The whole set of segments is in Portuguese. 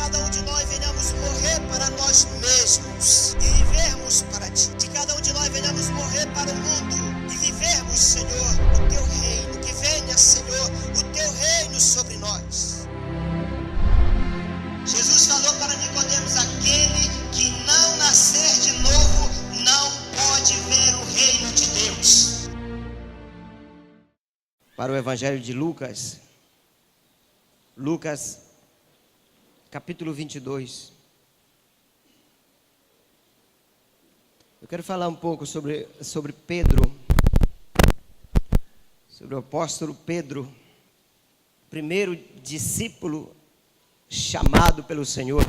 cada um de nós venhamos morrer para nós mesmos e vivermos para ti. Que cada um de nós venhamos morrer para o mundo e vivermos, Senhor, o teu reino. Que venha, Senhor, o teu reino sobre nós. Jesus falou para Nicodemos: aquele que não nascer de novo não pode ver o reino de Deus. Para o Evangelho de Lucas, capítulo 22. Eu quero falar um pouco sobre Pedro, sobre o apóstolo Pedro, primeiro discípulo chamado pelo Senhor.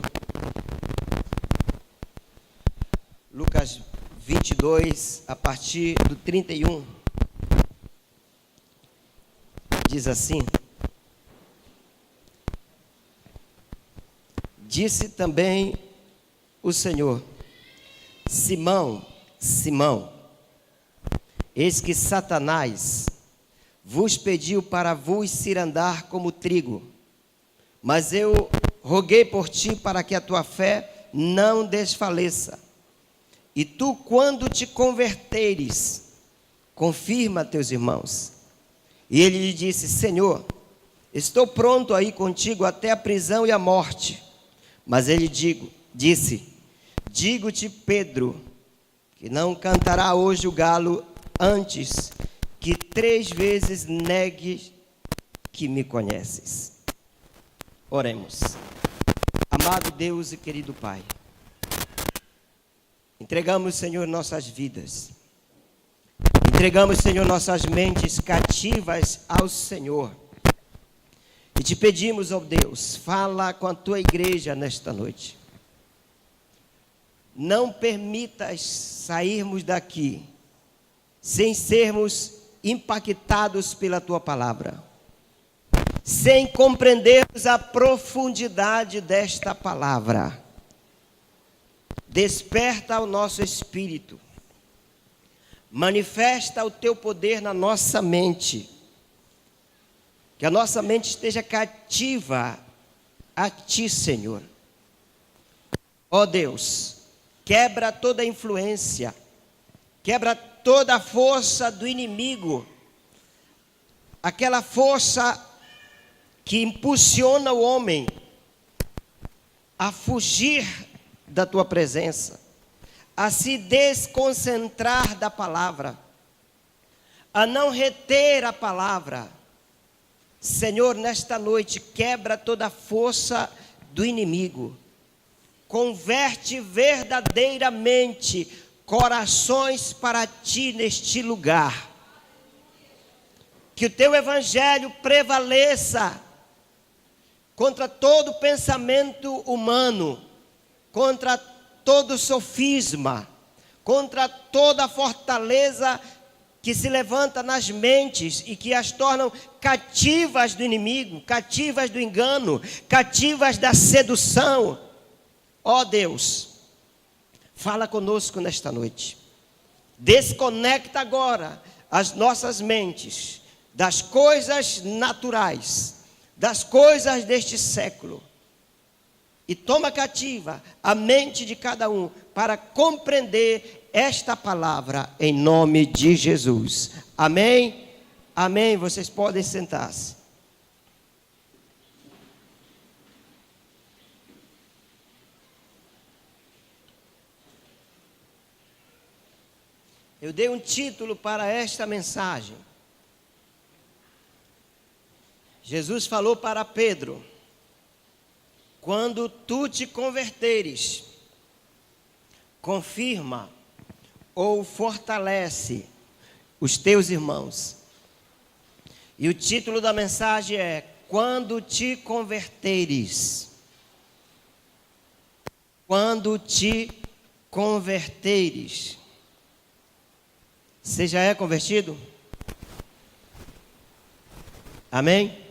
Lucas 22, a partir do 31, diz assim: disse também o Senhor: Simão, Simão, eis que Satanás vos pediu para vos cirandar como trigo, mas eu roguei por ti para que a tua fé não desfaleça. E tu, quando te converteres, confirma teus irmãos. E ele lhe disse: Senhor, estou pronto a ir contigo até a prisão e a morte. Mas ele disse: digo-te, Pedro, que não cantará hoje o galo antes que 3 vezes negues que me conheces. Oremos. Amado Deus e querido Pai, entregamos, Senhor, nossas vidas. Entregamos, Senhor, nossas mentes cativas ao Senhor. E te pedimos, ó Deus, fala com a tua igreja nesta noite. Não permitas sairmos daqui sem sermos impactados pela tua palavra, sem compreendermos a profundidade desta palavra. Desperta o nosso espírito, manifesta o teu poder na nossa mente, que a nossa mente esteja cativa a ti, Senhor. Ó Deus, quebra toda a influência, quebra toda a força do inimigo, aquela força que impulsiona o homem a fugir da tua presença, a se desconcentrar da palavra, a não reter a palavra. Senhor, nesta noite, quebra toda a força do inimigo, converte verdadeiramente corações para ti neste lugar, que o teu evangelho prevaleça contra todo pensamento humano, contra todo sofisma, contra toda fortaleza que se levanta nas mentes e que as tornam cativas do inimigo, cativas do engano, cativas da sedução. Ó Deus, fala conosco nesta noite. Desconecta agora as nossas mentes das coisas naturais, das coisas deste século, e toma cativa a mente de cada um para compreender esta palavra em nome de Jesus. Amém? Amém. Vocês podem sentar-se. Eu dei um título para esta mensagem. Jesus falou para Pedro: quando tu te converteres, confirma ou fortalece os teus irmãos. E o título da mensagem é: quando te converteres. Quando te converteres. Você já é convertido? Amém?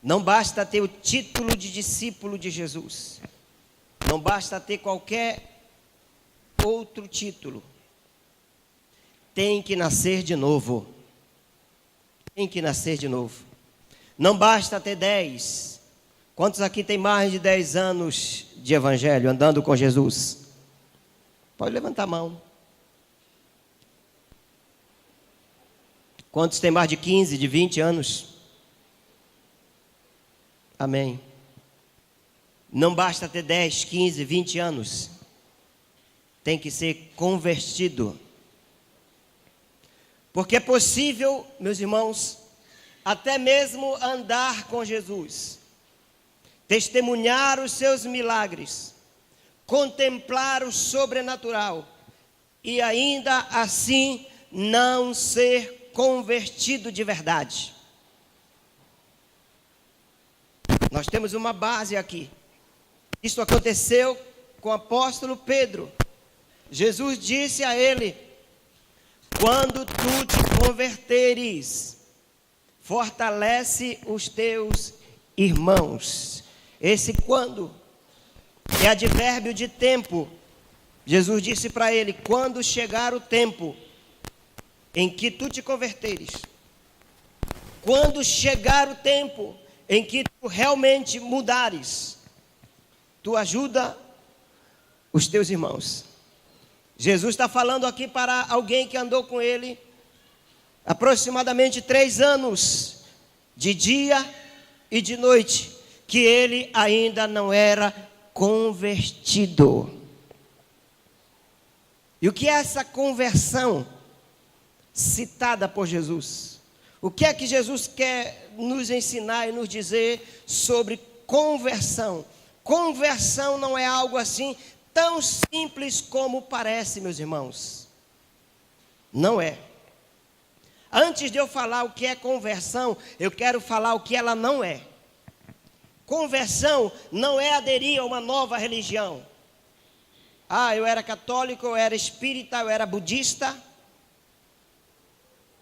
Não basta ter o título de discípulo de Jesus. Não basta ter qualquer outro título. Tem que nascer de novo. Tem que nascer de novo. Não basta ter 10, Quantos aqui tem mais de 10 anos de evangelho, andando com Jesus? Pode levantar a mão. Quantos tem mais de 15, de 20 anos? Amém. Não basta ter 10, 15, 20 anos. Tem que ser convertido. Porque é possível, meus irmãos, até mesmo andar com Jesus, testemunhar os seus milagres, contemplar o sobrenatural e ainda assim não ser convertido de verdade. Nós temos uma base aqui. Isso aconteceu com o apóstolo Pedro. Jesus disse a ele: quando tu te converteres, fortalece os teus irmãos. Esse quando é advérbio de tempo. Jesus disse para ele: quando chegar o tempo em que tu te converteres, quando chegar o tempo em que tu realmente mudares, tu ajuda os teus irmãos. Jesus está falando aqui para alguém que andou com ele aproximadamente 3 anos, de dia e de noite, que ele ainda não era convertido. E o que é essa conversão citada por Jesus? O que é que Jesus quer nos ensinar e nos dizer sobre conversão? Conversão não é algo assim tão simples como parece, meus irmãos. Não é. Antes de eu falar o que é conversão, eu quero falar o que ela não é. Conversão não é aderir a uma nova religião. Eu era católico, eu era espírita, eu era budista,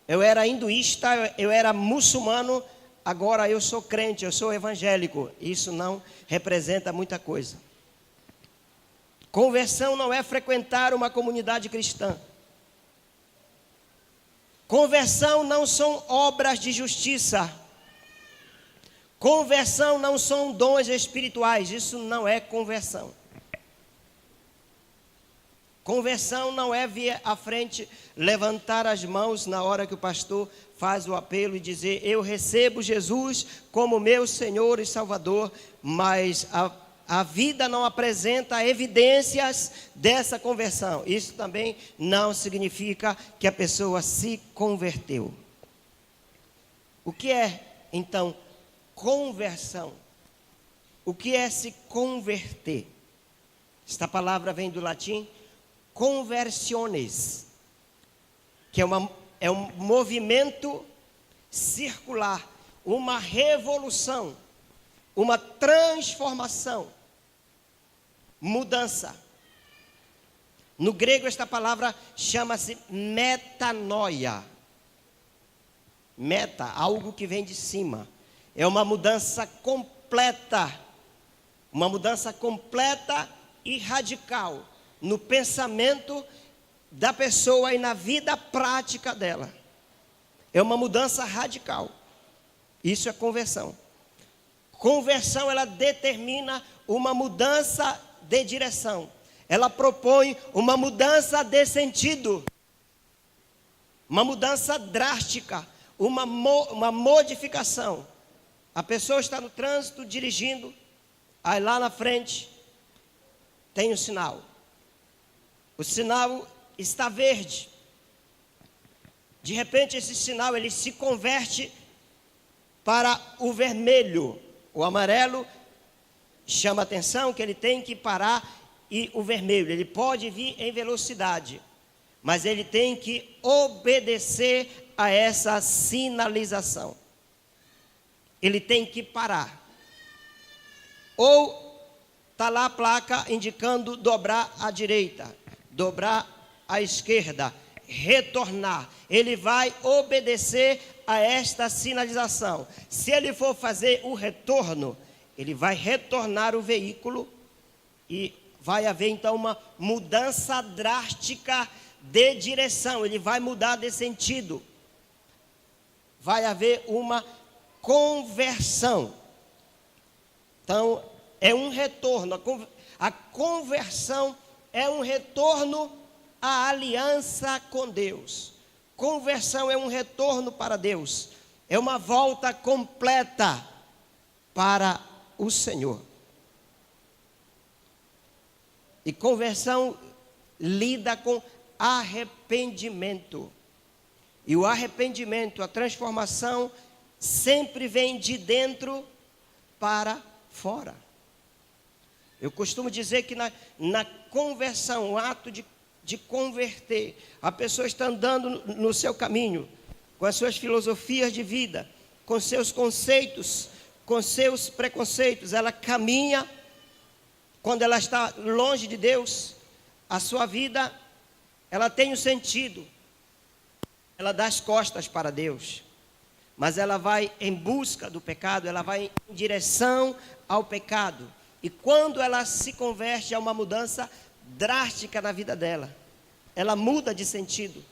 eu era hinduísta, eu era muçulmano, agora eu sou crente, eu sou evangélico. Isso não representa muita coisa. Conversão não é frequentar uma comunidade cristã. Conversão não são obras de justiça. Conversão não são dons espirituais. Isso não é conversão. Conversão não é vir à frente, levantar as mãos na hora que o pastor faz o apelo e dizer: eu recebo Jesus como meu Senhor e Salvador, mas a vida não apresenta evidências dessa conversão. Isso também não significa que a pessoa se converteu. O que é, então, conversão? O que é se converter? Esta palavra vem do latim conversiones, que é um movimento circular, uma revolução, uma transformação, mudança. No grego esta palavra chama-se metanoia. Meta, algo que vem de cima. É uma mudança completa e radical no pensamento da pessoa e na vida prática dela. É uma mudança radical. Isso é conversão. Conversão, ela determina uma mudança de direção. Ela propõe uma mudança de sentido. Uma mudança drástica. Uma modificação. A pessoa está no trânsito dirigindo. Aí lá na frente tem um sinal. O sinal está verde. De repente esse sinal ele se converte para o vermelho. O amarelo chama a atenção que ele tem que parar, e o vermelho, ele pode vir em velocidade, mas ele tem que obedecer a essa sinalização. Ele tem que parar. Ou está lá a placa indicando dobrar à direita, dobrar à esquerda, retornar. Ele vai obedecer a esta sinalização. Se ele for fazer o retorno, ele vai retornar o veículo e vai haver então uma mudança drástica de direção. Ele vai mudar de sentido. Vai haver uma conversão. Então, é um retorno. A conversão é um retorno à aliança com Deus. Conversão é um retorno para Deus. É uma volta completa para o Senhor. E conversão lida com arrependimento. E o arrependimento, a transformação, sempre vem de dentro para fora. Eu costumo dizer que na conversão, o ato de converter, a pessoa está andando no seu caminho, com as suas filosofias de vida, com seus conceitos, com seus preconceitos, ela caminha. Quando ela está longe de Deus, a sua vida, ela tem um sentido. Ela dá as costas para Deus. Mas ela vai em busca do pecado, ela vai em direção ao pecado. E quando ela se converte, há uma mudança drástica na vida dela. Ela muda de sentido.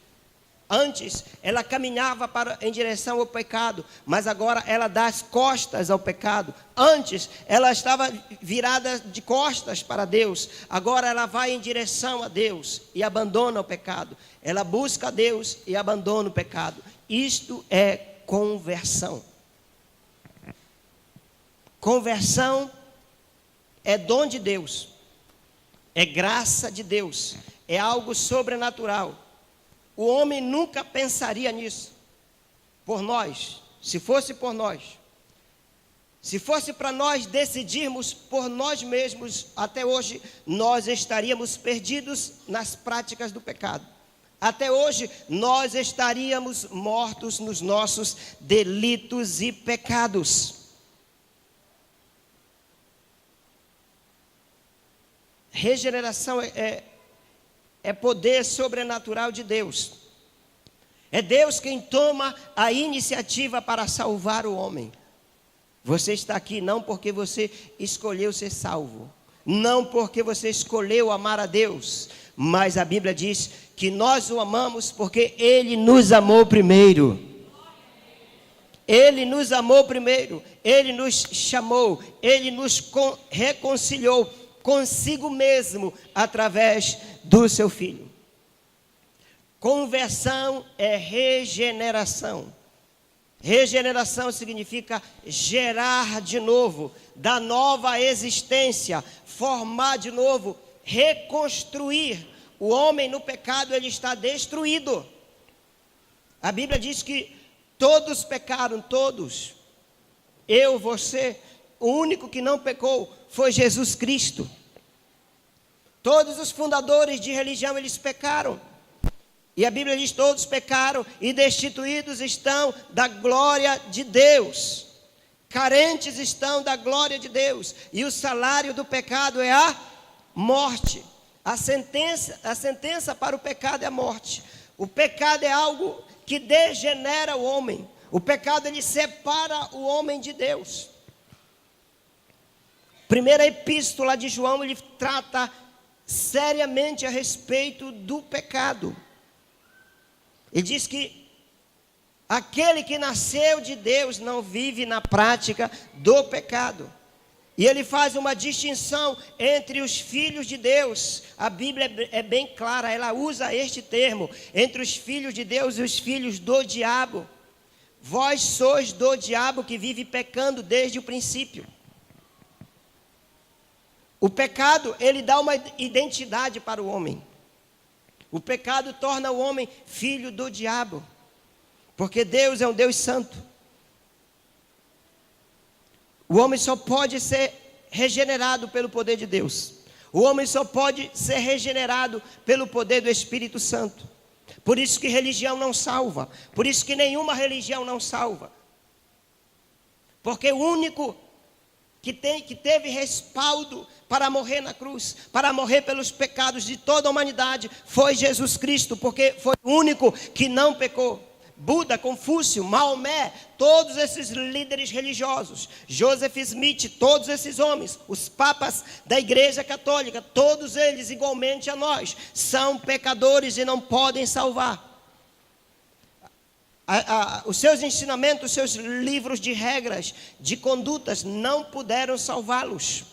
Antes, ela caminhava em direção ao pecado, mas agora ela dá as costas ao pecado. Antes, ela estava virada de costas para Deus. Agora ela vai em direção a Deus e abandona o pecado. Ela busca a Deus e abandona o pecado. Isto é conversão. Conversão é dom de Deus. É graça de Deus. É algo sobrenatural. O homem nunca pensaria nisso, por nós, se fosse por nós. Se fosse para nós decidirmos por nós mesmos, até hoje nós estaríamos perdidos nas práticas do pecado. Até hoje nós estaríamos mortos nos nossos delitos e pecados. Regeneração é poder sobrenatural de Deus. É Deus quem toma a iniciativa para salvar o homem. Você está aqui não porque você escolheu ser salvo, não porque você escolheu amar a Deus, mas a Bíblia diz que nós o amamos porque Ele nos amou primeiro. Ele nos amou primeiro, Ele nos chamou, Ele nos reconciliou consigo mesmo através do seu Filho. Conversão é regeneração. Regeneração significa gerar de novo, dar nova existência, formar de novo, reconstruir. O homem no pecado, ele está destruído. A Bíblia diz que todos pecaram, todos. Eu, você, o único que não pecou foi Jesus Cristo. Todos os fundadores de religião, eles pecaram. E a Bíblia diz, todos pecaram e destituídos estão da glória de Deus. Carentes estão da glória de Deus. E o salário do pecado é a morte. A sentença para o pecado é a morte. O pecado é algo que degenera o homem. O pecado, ele separa o homem de Deus. Primeira epístola de João, ele trata seriamente a respeito do pecado. Ele diz que aquele que nasceu de Deus não vive na prática do pecado. E ele faz uma distinção entre os filhos de Deus. A Bíblia é bem clara, ela usa este termo, entre os filhos de Deus e os filhos do diabo. Vós sois do diabo que vive pecando desde o princípio. O pecado, ele dá uma identidade para o homem. O pecado torna o homem filho do diabo. Porque Deus é um Deus santo. O homem só pode ser regenerado pelo poder de Deus. O homem só pode ser regenerado pelo poder do Espírito Santo. Por isso que religião não salva. Por isso que nenhuma religião não salva. Porque o único que teve respaldo para morrer na cruz, para morrer pelos pecados de toda a humanidade, foi Jesus Cristo, porque foi o único que não pecou. Buda, Confúcio, Maomé, todos esses líderes religiosos, Joseph Smith, todos esses homens, os papas da Igreja Católica, todos eles, igualmente a nós, são pecadores e não podem salvar. os seus ensinamentos, os seus livros de regras, de condutas, não puderam salvá-los.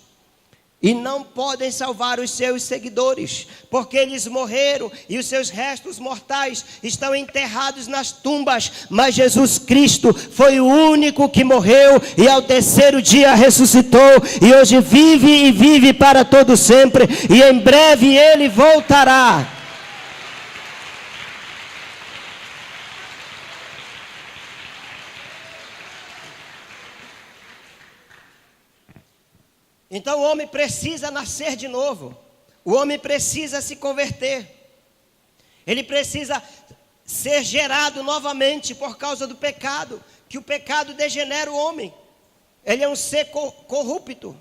E não podem salvar os seus seguidores, porque eles morreram e os seus restos mortais estão enterrados nas tumbas. Mas Jesus Cristo foi o único que morreu e ao terceiro dia ressuscitou. E hoje vive e vive para todo sempre. E em breve Ele voltará. Então o homem precisa nascer de novo. O homem precisa se converter. Ele precisa ser gerado novamente por causa do pecado. Que o pecado degenera o homem. Ele é um ser corrupto.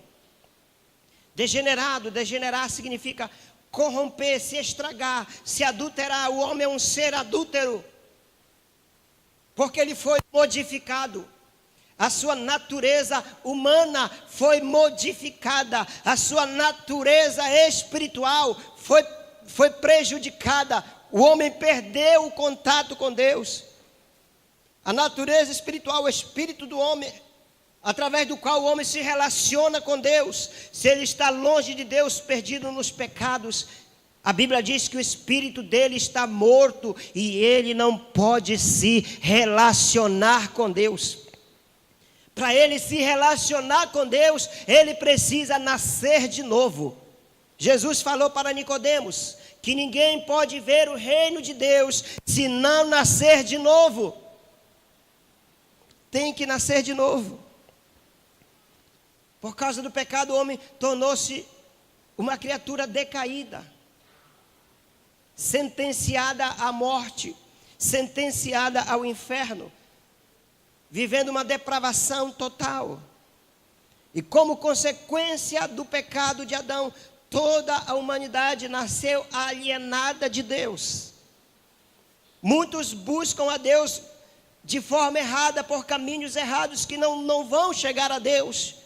Degenerado, degenerar significa corromper, se estragar, se adulterar. O homem é um ser adúltero. Porque ele foi modificado. A sua natureza humana foi modificada. A sua natureza espiritual foi prejudicada. O homem perdeu o contato com Deus. A natureza espiritual, o espírito do homem, através do qual o homem se relaciona com Deus. Se ele está longe de Deus, perdido nos pecados, a Bíblia diz que o espírito dele está morto e ele não pode se relacionar com Deus. Para ele se relacionar com Deus, ele precisa nascer de novo. Jesus falou para Nicodemos que ninguém pode ver o reino de Deus se não nascer de novo. Tem que nascer de novo. Por causa do pecado, o homem tornou-se uma criatura decaída, sentenciada à morte, sentenciada ao inferno, vivendo uma depravação total. E como consequência do pecado de Adão, toda a humanidade nasceu alienada de Deus. Muitos buscam a Deus de forma errada, por caminhos errados que não vão chegar a Deus.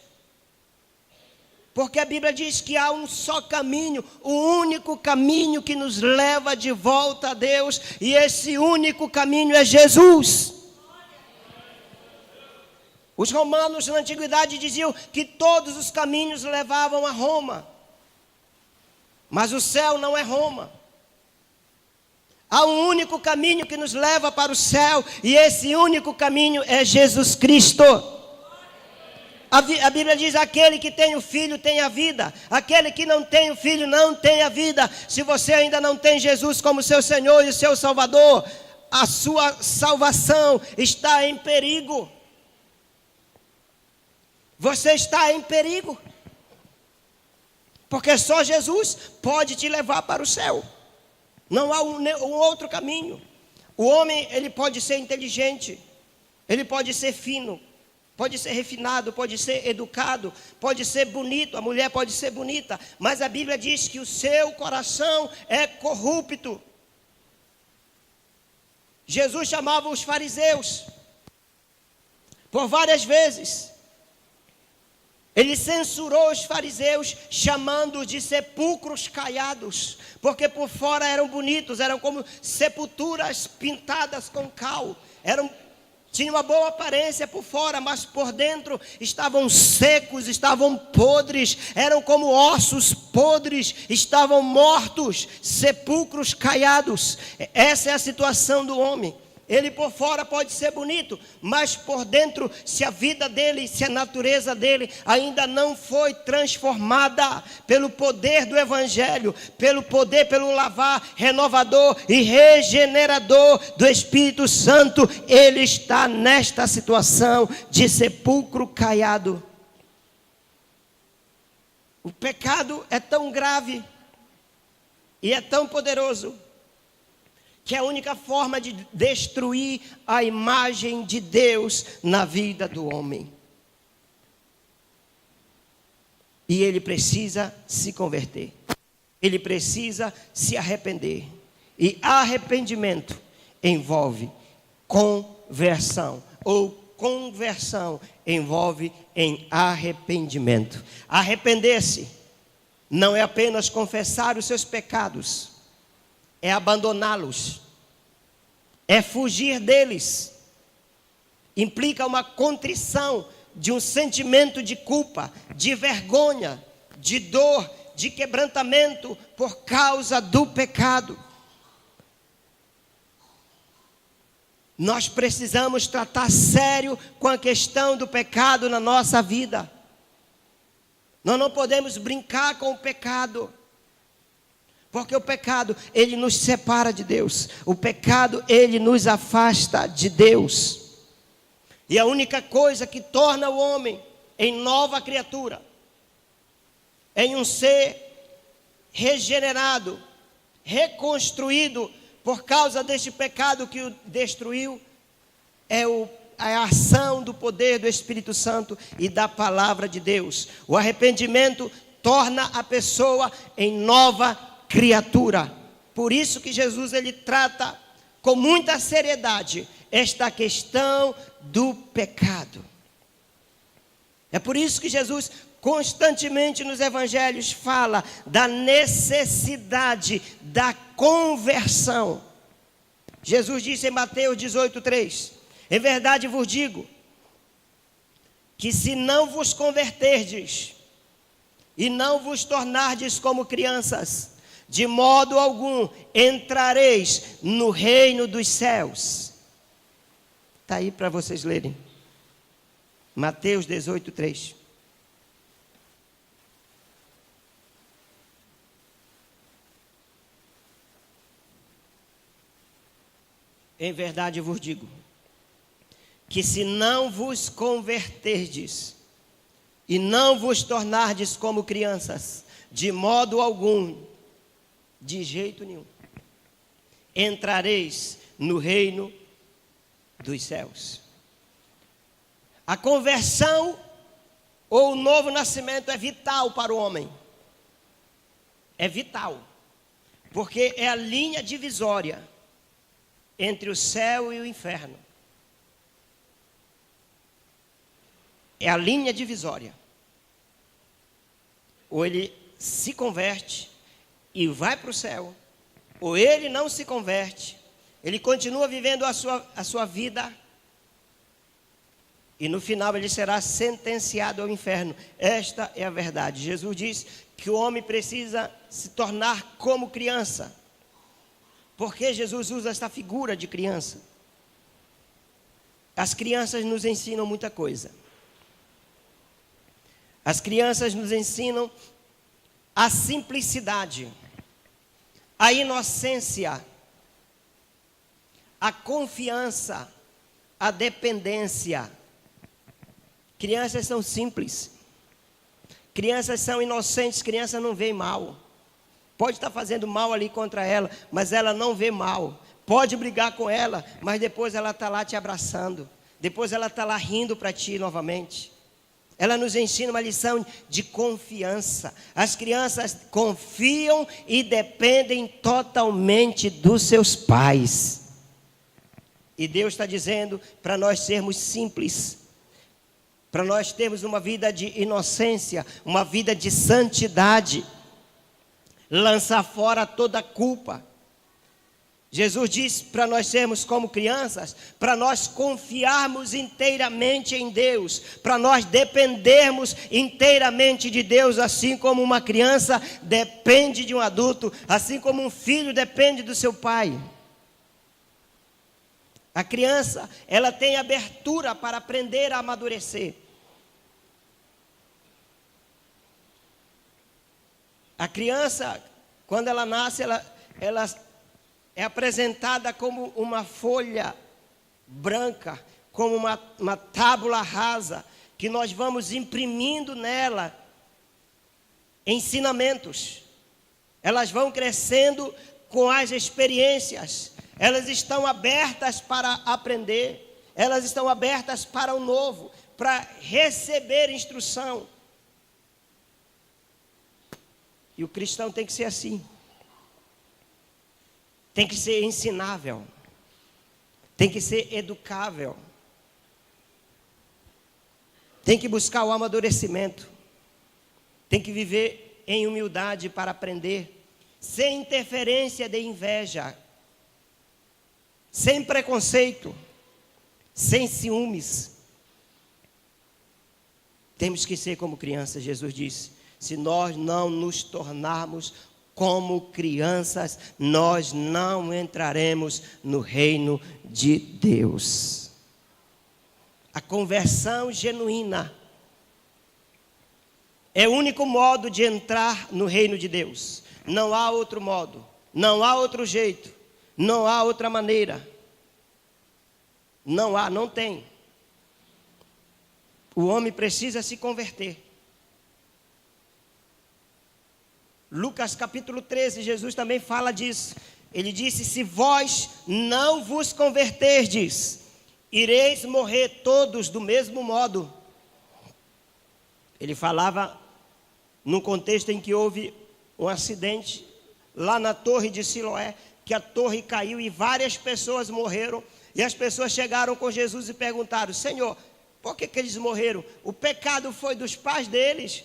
Porque a Bíblia diz que há um só caminho, o único caminho que nos leva de volta a Deus, e esse único caminho é Jesus. Os romanos na antiguidade diziam que todos os caminhos levavam a Roma. Mas o céu não é Roma. Há um único caminho que nos leva para o céu, e esse único caminho é Jesus Cristo. A Bíblia diz: aquele que tem o Filho tem a vida, aquele que não tem o Filho não tem a vida. Se você ainda não tem Jesus como seu Senhor e seu Salvador, a sua salvação está em perigo. Você está em perigo, porque só Jesus pode te levar para o céu. Não há um outro caminho. O homem, ele pode ser inteligente, ele pode ser fino, pode ser refinado, pode ser educado, pode ser bonito, a mulher pode ser bonita, mas a Bíblia diz que o seu coração é corrupto. Jesus chamava os fariseus por várias vezes. Ele censurou os fariseus, chamando-os de sepulcros caiados, porque por fora eram bonitos, eram como sepulturas pintadas com cal, tinham uma boa aparência por fora, mas por dentro estavam secos, estavam podres, eram como ossos podres, estavam mortos, sepulcros caiados. Essa é a situação do homem. Ele por fora pode ser bonito, mas por dentro, se a vida dele, se a natureza dele ainda não foi transformada pelo poder do Evangelho, pelo lavar renovador e regenerador do Espírito Santo, ele está nesta situação de sepulcro caiado. O pecado é tão grave e é tão poderoso que é a única forma de destruir a imagem de Deus na vida do homem. E ele precisa se converter. Ele precisa se arrepender. E arrependimento envolve conversão. Ou conversão envolve em arrependimento. Arrepender-se não é apenas confessar os seus pecados, é abandoná-los, é fugir deles, implica uma contrição de um sentimento de culpa, de vergonha, de dor, de quebrantamento por causa do pecado. Nós precisamos tratar sério com a questão do pecado na nossa vida. Nós não podemos brincar com o pecado. Porque o pecado, ele nos separa de Deus. O pecado, ele nos afasta de Deus. E a única coisa que torna o homem em nova criatura, em um ser regenerado, reconstruído, por causa deste pecado que o destruiu, é a ação do poder do Espírito Santo e da palavra de Deus. O arrependimento torna a pessoa em nova criatura. Por isso que Jesus, ele trata com muita seriedade esta questão do pecado. É por isso que Jesus constantemente nos evangelhos fala da necessidade da conversão. Jesus disse em Mateus 18:3: em verdade vos digo, que se não vos converterdes e não vos tornardes como crianças, de modo algum entrareis no reino dos céus. Está aí para vocês lerem. Mateus 18:3. Em verdade vos digo, que se não vos converterdes e não vos tornardes como crianças, de modo algum, de jeito nenhum, entrareis no reino dos céus. A conversão ou o novo nascimento é vital para o homem. É vital, porque é a linha divisória entre o céu e o inferno. É a linha divisória. Ou ele se converte e vai para o céu, ou ele não se converte, ele continua vivendo a sua vida, e no final ele será sentenciado ao inferno. Esta é a verdade. Jesus diz que o homem precisa se tornar como criança. Por que Jesus usa esta figura de criança? As crianças nos ensinam muita coisa. As crianças nos ensinam a simplicidade, a inocência, a confiança, a dependência. Crianças são simples. Crianças são inocentes, crianças não veem mal. Pode estar fazendo mal ali contra ela, mas ela não vê mal. Pode brigar com ela, mas depois ela está lá te abraçando. Depois ela está lá rindo para ti novamente. Ela nos ensina uma lição de confiança. As crianças confiam e dependem totalmente dos seus pais. E Deus está dizendo para nós sermos simples, para nós termos uma vida de inocência, uma vida de santidade. Lançar fora toda a culpa. Jesus disse para nós sermos como crianças, para nós confiarmos inteiramente em Deus, para nós dependermos inteiramente de Deus, assim como uma criança depende de um adulto, assim como um filho depende do seu pai. A criança, ela tem abertura para aprender a amadurecer. A criança, quando ela nasce, ela é apresentada como uma folha branca, como uma tábula rasa, que nós vamos imprimindo nela ensinamentos. Elas vão crescendo com as experiências. Elas estão abertas para aprender. Elas estão abertas para o novo, para receber instrução. E o cristão tem que ser assim. Tem que ser ensinável. Tem que ser educável. Tem que buscar o amadurecimento. Tem que viver em humildade para aprender. Sem interferência de inveja. Sem preconceito. sem ciúmes. Temos que ser como crianças, Jesus disse. Se nós não nos tornarmos como crianças, nós não entraremos no reino de Deus. A conversão genuína é o único modo de entrar no reino de Deus. Não há outro modo, não há outro jeito, não há outra maneira. Não tem. O homem precisa se converter. Lucas capítulo 13, Jesus também fala disso. Ele disse: se vós não vos converterdes, ireis morrer todos do mesmo modo. Ele falava num contexto em que houve um acidente lá na torre de Siloé, que a torre caiu e várias pessoas morreram. E as pessoas chegaram com Jesus e perguntaram: Senhor, por que eles morreram? O pecado foi dos pais deles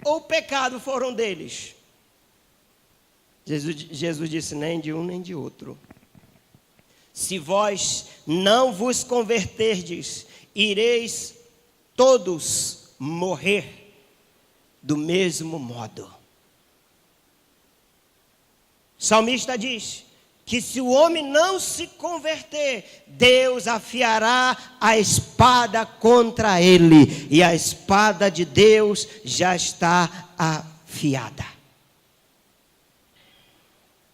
ou o pecado foram deles? Jesus disse: nem de um nem de outro. Se vós não vos converterdes, ireis todos morrer do mesmo modo. O salmista diz que se o homem não se converter, Deus afiará a espada contra ele, e a espada de Deus já está afiada.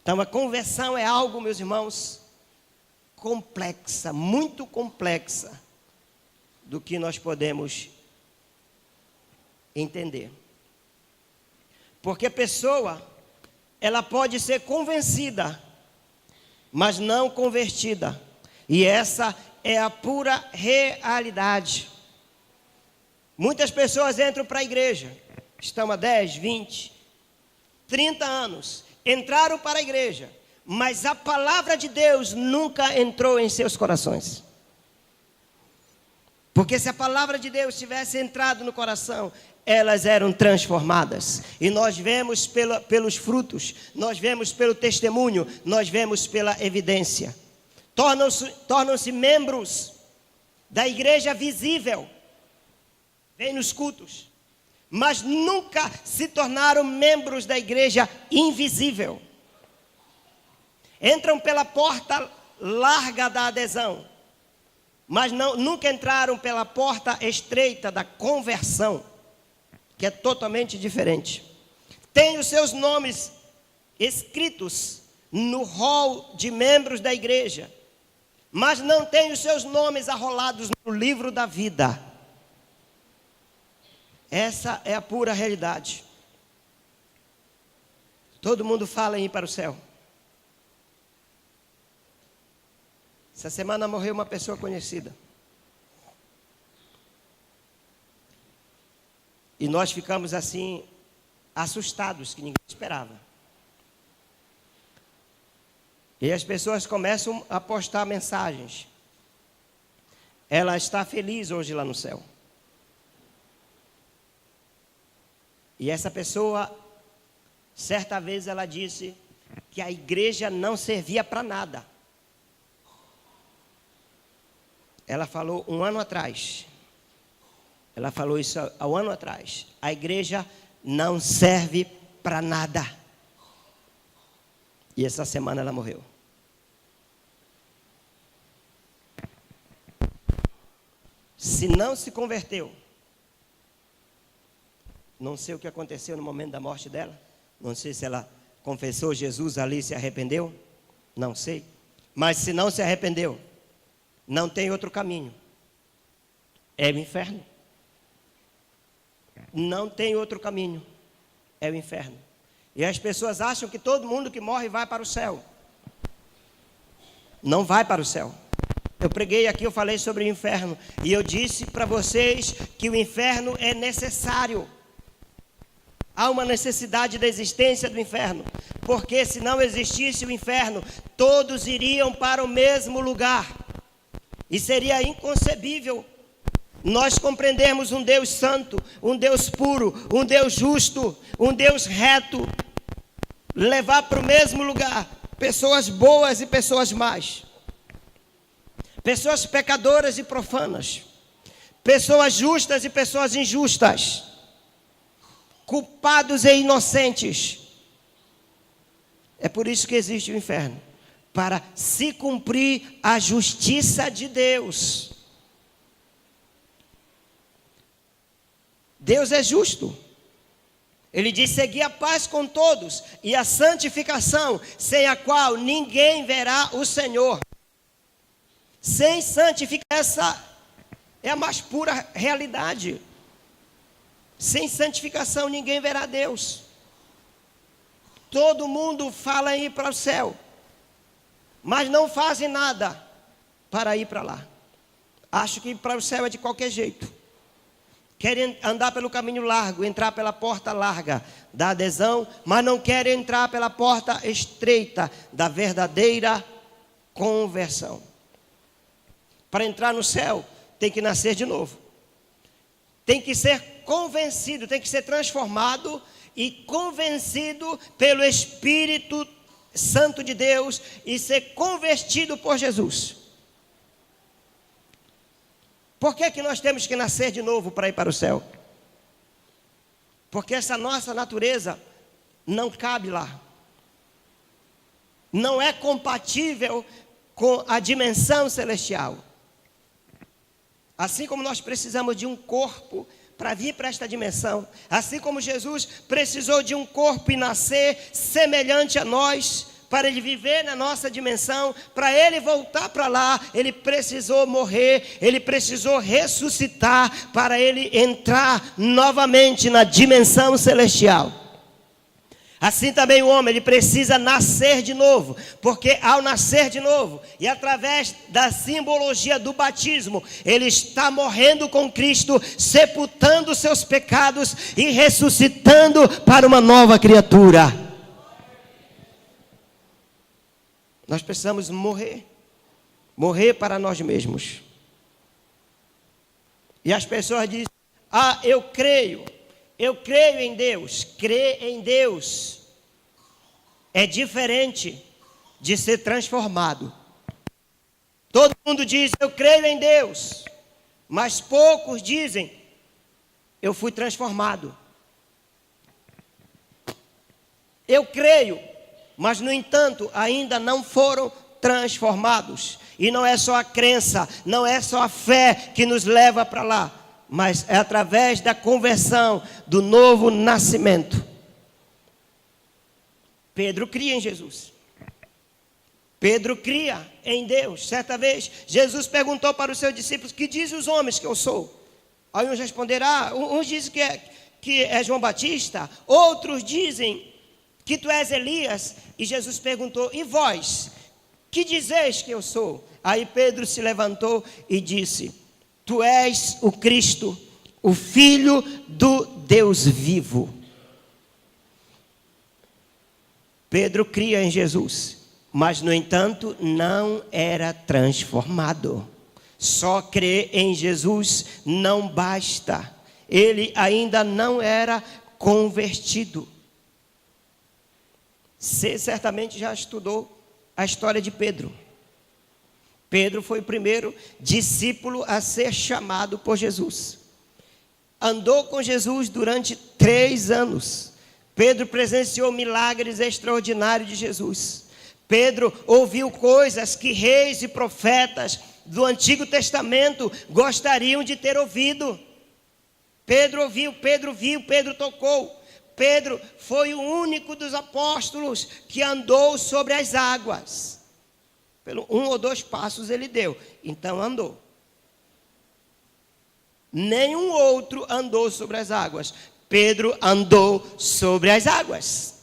Então a conversão é algo, meus irmãos, complexa, muito complexa, do que nós podemos entender. Porque a pessoa, ela pode ser convencida, mas não convertida. E essa é a pura realidade. Muitas pessoas entram para a igreja, estão há 10, 20, 30 anos, entraram para a igreja, mas a palavra de Deus nunca entrou em seus corações. Porque se a palavra de Deus tivesse entrado no coração, elas eram transformadas. E nós vemos pelos frutos, nós vemos pelo testemunho, nós vemos pela evidência. Tornam-se membros da igreja visível, vêm nos cultos, mas nunca se tornaram membros da igreja invisível. Entram pela porta larga da adesão, mas nunca entraram pela porta estreita da conversão, que é totalmente diferente. Tem os seus nomes escritos no rol de membros da igreja, mas não tem os seus nomes arrolados no livro da vida. Essa é a pura realidade. Todo mundo fala em ir para o céu. Essa semana morreu uma pessoa conhecida. E nós ficamos assim, assustados, que ninguém esperava. E as pessoas começam a postar mensagens. Ela está feliz hoje lá no céu. E essa pessoa, certa vez ela disse que a igreja não servia para nada. Ela falou um ano atrás. Ela falou isso há um ano atrás. A igreja não serve para nada. E essa semana ela morreu. Se não se converteu, não sei o que aconteceu no momento da morte dela. Não sei se ela confessou Jesus ali e se arrependeu. Não sei. Mas se não se arrependeu, não tem outro caminho. É o inferno. Não tem outro caminho. É o inferno. E as pessoas acham que todo mundo que morre vai para o céu. Não vai para o céu. Eu preguei aqui, eu falei sobre o inferno. E eu disse para vocês que o inferno é necessário. Há uma necessidade da existência do inferno. Porque se não existisse o inferno, todos iriam para o mesmo lugar. E seria inconcebível nós compreendermos um Deus santo, um Deus puro, um Deus justo, um Deus reto, levar para o mesmo lugar pessoas boas e pessoas más. pessoas pecadoras e profanas, pessoas justas e pessoas injustas, culpados e inocentes. É por isso que existe o inferno, para se cumprir a justiça de Deus. Deus é justo. Ele diz: segui a paz com todos e a santificação, sem a qual ninguém verá o Senhor. Sem santificação, essa é a mais pura realidade. Sem santificação ninguém verá Deus. Todo mundo fala em ir para o céu, mas não fazem nada para ir para lá. Acho que ir para o céu é de qualquer jeito. Querem andar pelo caminho largo, entrar pela porta larga da adesão, mas não querem entrar pela porta estreita da verdadeira conversão. Para entrar no céu, tem que nascer de novo. Tem que ser convencido, tem que ser transformado e convencido pelo Espírito Santo de Deus e ser convertido por Jesus. Por que que nós temos que nascer de novo para ir para o céu? Porque essa nossa natureza não cabe lá. Não é compatível com a dimensão celestial. Assim como nós precisamos de um corpo para vir para esta dimensão, assim como Jesus precisou de um corpo e nascer semelhante a nós, para ele viver na nossa dimensão, para ele voltar para lá, ele precisou morrer, ele precisou ressuscitar, para ele entrar novamente na dimensão celestial. Assim também o homem, ele precisa nascer de novo, porque ao nascer de novo, e através da simbologia do batismo, ele está morrendo com Cristo, sepultando seus pecados e ressuscitando para uma nova criatura. Nós precisamos morrer para nós mesmos. E as pessoas dizem: ah, eu creio em Deus. Crer em Deus é diferente de ser transformado. Todo mundo diz: eu creio em Deus, mas poucos dizem: eu fui transformado. Eu creio, mas no entanto ainda não foram transformados. E não é só a crença, não é só a fé que nos leva para lá, mas é através da conversão, do novo nascimento. Pedro cria em Jesus. Pedro cria em Deus. Certa vez, Jesus perguntou para os seus discípulos: que dizem os homens que eu sou? Aí uns responderam: uns dizem que é João Batista, outros dizem que tu és Elias. E Jesus perguntou: e vós, que dizeis que eu sou? Aí Pedro se levantou e disse: tu és o Cristo, o Filho do Deus vivo. Pedro cria em Jesus, mas no entanto não era transformado. Só crer em Jesus não basta. Ele ainda não era convertido. Você certamente já estudou a história de Pedro. Pedro foi o primeiro discípulo a ser chamado por Jesus. Andou com Jesus durante 3 anos. Pedro presenciou milagres extraordinários de Jesus. Pedro ouviu coisas que reis e profetas do Antigo Testamento gostariam de ter ouvido. Pedro ouviu, Pedro viu, Pedro tocou. Pedro foi o único dos apóstolos que andou sobre as águas. Pelo 1 ou 2 passos ele deu, então andou. Nenhum outro andou sobre as águas. Pedro andou sobre as águas.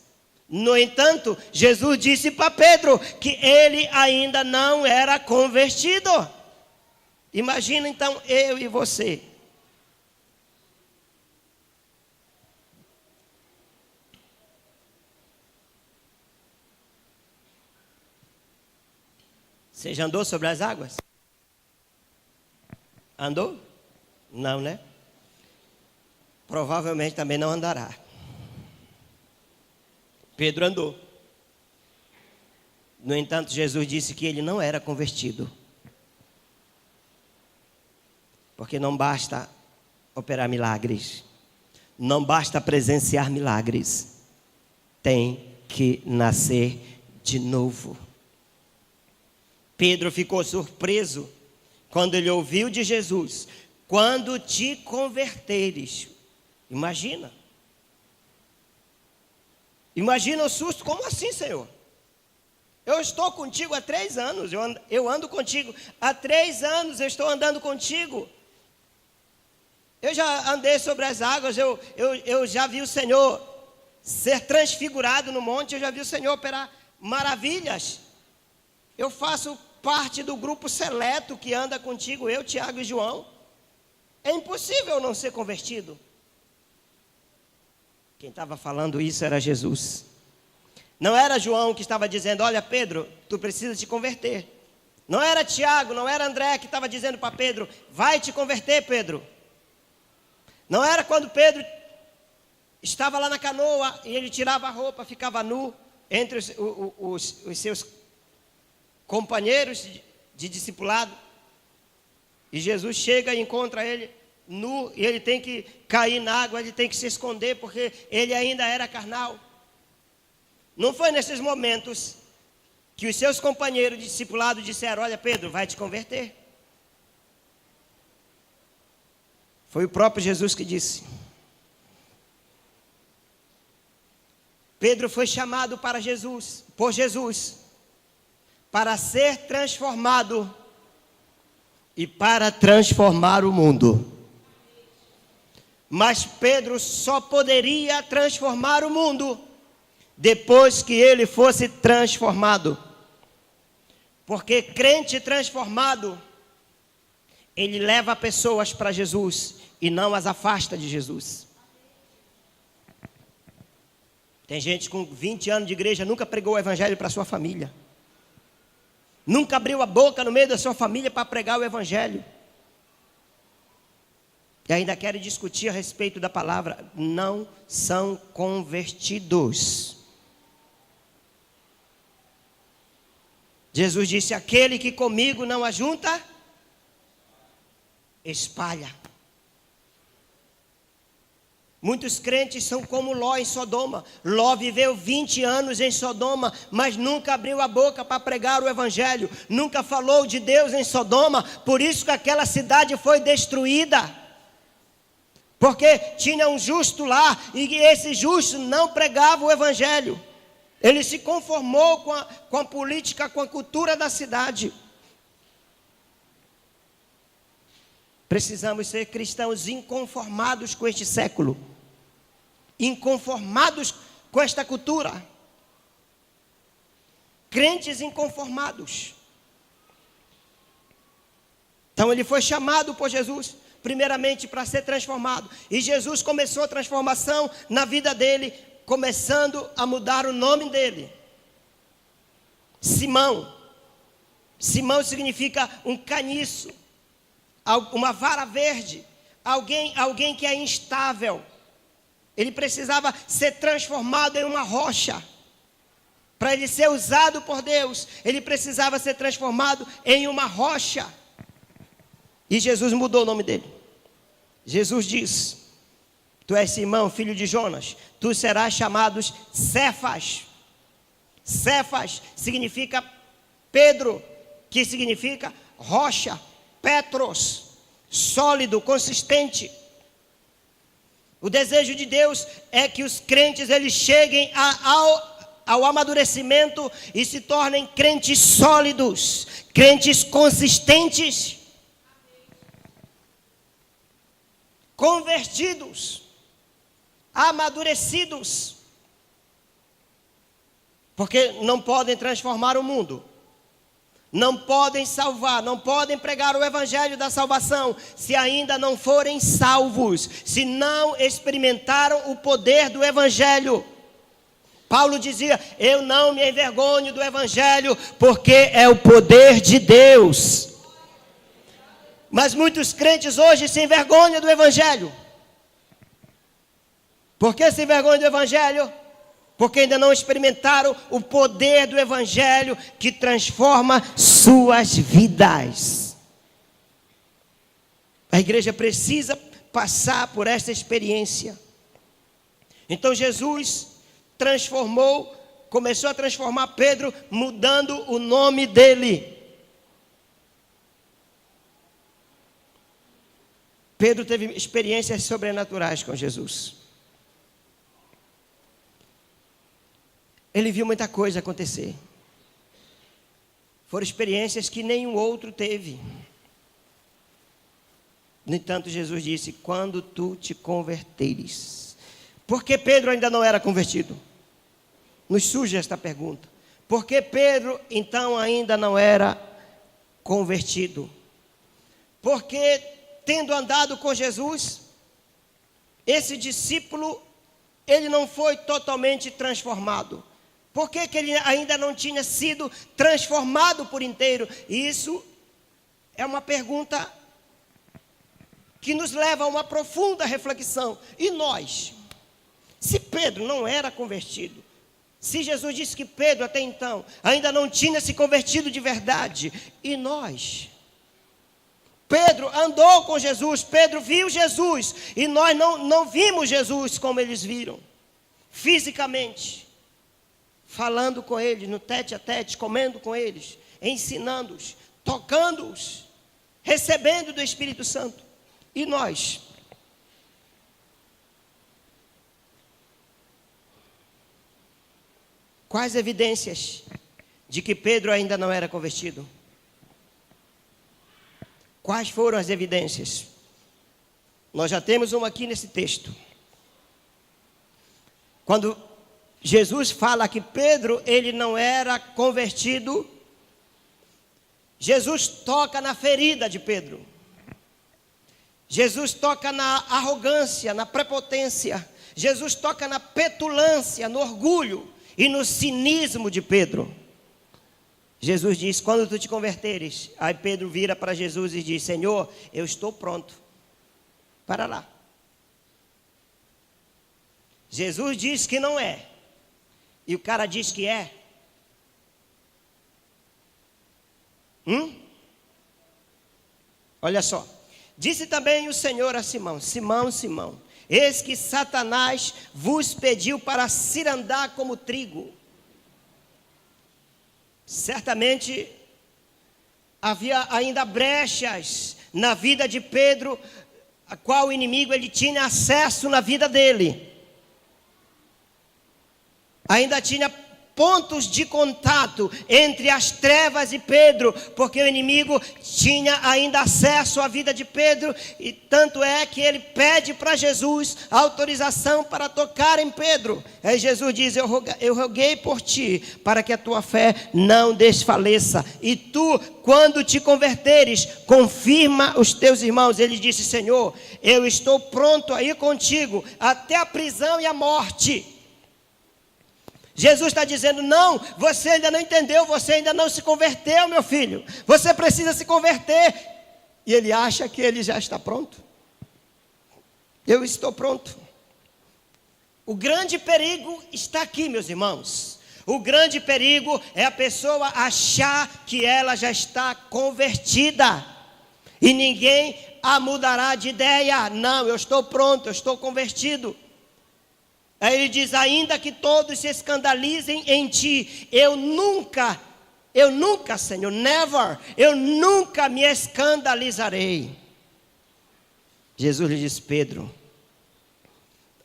No entanto, Jesus disse para Pedro que ele ainda não era convertido. Imagina então eu e você. Você já andou sobre as águas? Andou? Não, né? Provavelmente também não andará. Pedro andou. No entanto, Jesus disse que ele não era convertido. Porque não basta operar milagres, não basta presenciar milagres, tem que nascer de novo. Pedro ficou surpreso quando ele ouviu de Jesus: quando te converteres. Imagina o susto. Como assim, Senhor? Eu estou contigo há 3 anos, eu ando contigo há 3 anos, eu estou andando contigo. Eu já andei sobre as águas, eu já vi o Senhor ser transfigurado no monte, eu já vi o Senhor operar maravilhas. Eu faço parte do grupo seleto que anda contigo, eu, Tiago e João. É impossível não ser convertido. Quem estava falando isso era Jesus. Não era João que estava dizendo: olha, Pedro, tu precisa te converter. Não era Tiago, não era André que estava dizendo para Pedro: vai te converter, Pedro. Não era quando Pedro estava lá na canoa e ele tirava a roupa, ficava nu entre os seus companheiros de discipulado. E Jesus chega e encontra ele nu, e ele tem que cair na água, ele tem que se esconder, porque ele ainda era carnal. Não foi nesses momentos que os seus companheiros de discipulado disseram: olha, Pedro, vai te converter. Foi o próprio Jesus que disse. Pedro foi chamado por Jesus, para ser transformado e para transformar o mundo. Mas Pedro só poderia transformar o mundo depois que ele fosse transformado. Porque crente transformado, ele leva pessoas para Jesus e não as afasta de Jesus. Tem gente com 20 anos de igreja, nunca pregou o evangelho para sua família. Nunca abriu a boca no meio da sua família para pregar o evangelho. E ainda querem discutir a respeito da palavra. Não são convertidos. Jesus disse: aquele que comigo não ajunta, espalha. Muitos crentes são como Ló em Sodoma. Ló viveu 20 anos em Sodoma, mas nunca abriu a boca para pregar o evangelho. Nunca falou de Deus em Sodoma. Por isso que aquela cidade foi destruída. Porque tinha um justo lá, e esse justo não pregava o evangelho. Ele se conformou com a política, com a cultura da cidade. Precisamos ser cristãos inconformados com este século, inconformados com esta cultura, crentes inconformados. Então ele foi chamado por Jesus, primeiramente para ser transformado, e Jesus começou a transformação na vida dele, começando a mudar o nome dele. Simão. Simão significa um caniço, uma vara verde, alguém que é instável. Ele precisava ser transformado em uma rocha. Para ele ser usado por Deus, ele precisava ser transformado em uma rocha. E Jesus mudou o nome dele. Jesus diz: tu és Simão, filho de Jonas, tu serás chamado Cefas. Cefas significa Pedro, que significa rocha. Petros, sólido, consistente. O desejo de Deus é que os crentes eles cheguem ao amadurecimento e se tornem crentes sólidos, crentes consistentes, convertidos, amadurecidos. Porque não podem transformar o mundo, não podem salvar, não podem pregar o evangelho da salvação se ainda não forem salvos, se não experimentaram o poder do evangelho. Paulo dizia: eu não me envergonho do evangelho, porque é o poder de Deus. Mas muitos crentes hoje se envergonham do evangelho. Por que se envergonham do evangelho? Porque ainda não experimentaram o poder do evangelho que transforma suas vidas. A igreja precisa passar por esta experiência. Então Jesus começou a transformar Pedro, mudando o nome dele. Pedro teve experiências sobrenaturais com Jesus. Ele viu muita coisa acontecer. Foram experiências que nenhum outro teve. No entanto, Jesus disse: quando tu te converteres. Por que Pedro ainda não era convertido? Nos surge esta pergunta. Por que Pedro então ainda não era convertido? Porque tendo andado com Jesus, esse discípulo, ele não foi totalmente transformado. Por que ele ainda não tinha sido transformado por inteiro? Isso é uma pergunta que nos leva a uma profunda reflexão. E nós? Se Pedro não era convertido, se Jesus disse que Pedro até então ainda não tinha se convertido de verdade, e nós? Pedro andou com Jesus, Pedro viu Jesus, e nós não vimos Jesus como eles viram, fisicamente, falando com eles, no tete a tete, comendo com eles, ensinando-os, tocando-os, recebendo do Espírito Santo. E nós? Quais evidências de que Pedro ainda não era convertido? Quais foram as evidências? Nós já temos uma aqui nesse texto. Quando Jesus fala que Pedro, ele não era convertido, Jesus toca na ferida de Pedro. Jesus toca na arrogância, na prepotência. Jesus toca na petulância, no orgulho e no cinismo de Pedro. Jesus diz: quando tu te converteres. Aí Pedro vira para Jesus e diz: Senhor, eu estou pronto. Para lá. Jesus diz que não é. E o cara diz que é. Olha só. Disse também o Senhor a Simão: Simão, Simão, eis que Satanás vos pediu para cirandar como trigo. Certamente havia ainda brechas na vida de Pedro, a qual o inimigo ele tinha acesso na vida dele. Ainda tinha pontos de contato entre as trevas e Pedro, porque o inimigo tinha ainda acesso à vida de Pedro, e tanto é que ele pede para Jesus autorização para tocar em Pedro. Aí Jesus diz: eu roguei por ti, para que a tua fé não desfaleça, e tu, quando te converteres, confirma os teus irmãos. Ele disse: Senhor, eu estou pronto a ir contigo, até a prisão e a morte. Jesus está dizendo: não, você ainda não entendeu, você ainda não se converteu, meu filho. Você precisa se converter. E ele acha que ele já está pronto. Eu estou pronto. O grande perigo está aqui, meus irmãos. O grande perigo é a pessoa achar que ela já está convertida. E ninguém a mudará de ideia. Não, eu estou pronto, eu estou convertido. Aí ele diz: ainda que todos se escandalizem em ti, eu nunca, Senhor, never, eu nunca me escandalizarei. Jesus lhe disse: Pedro,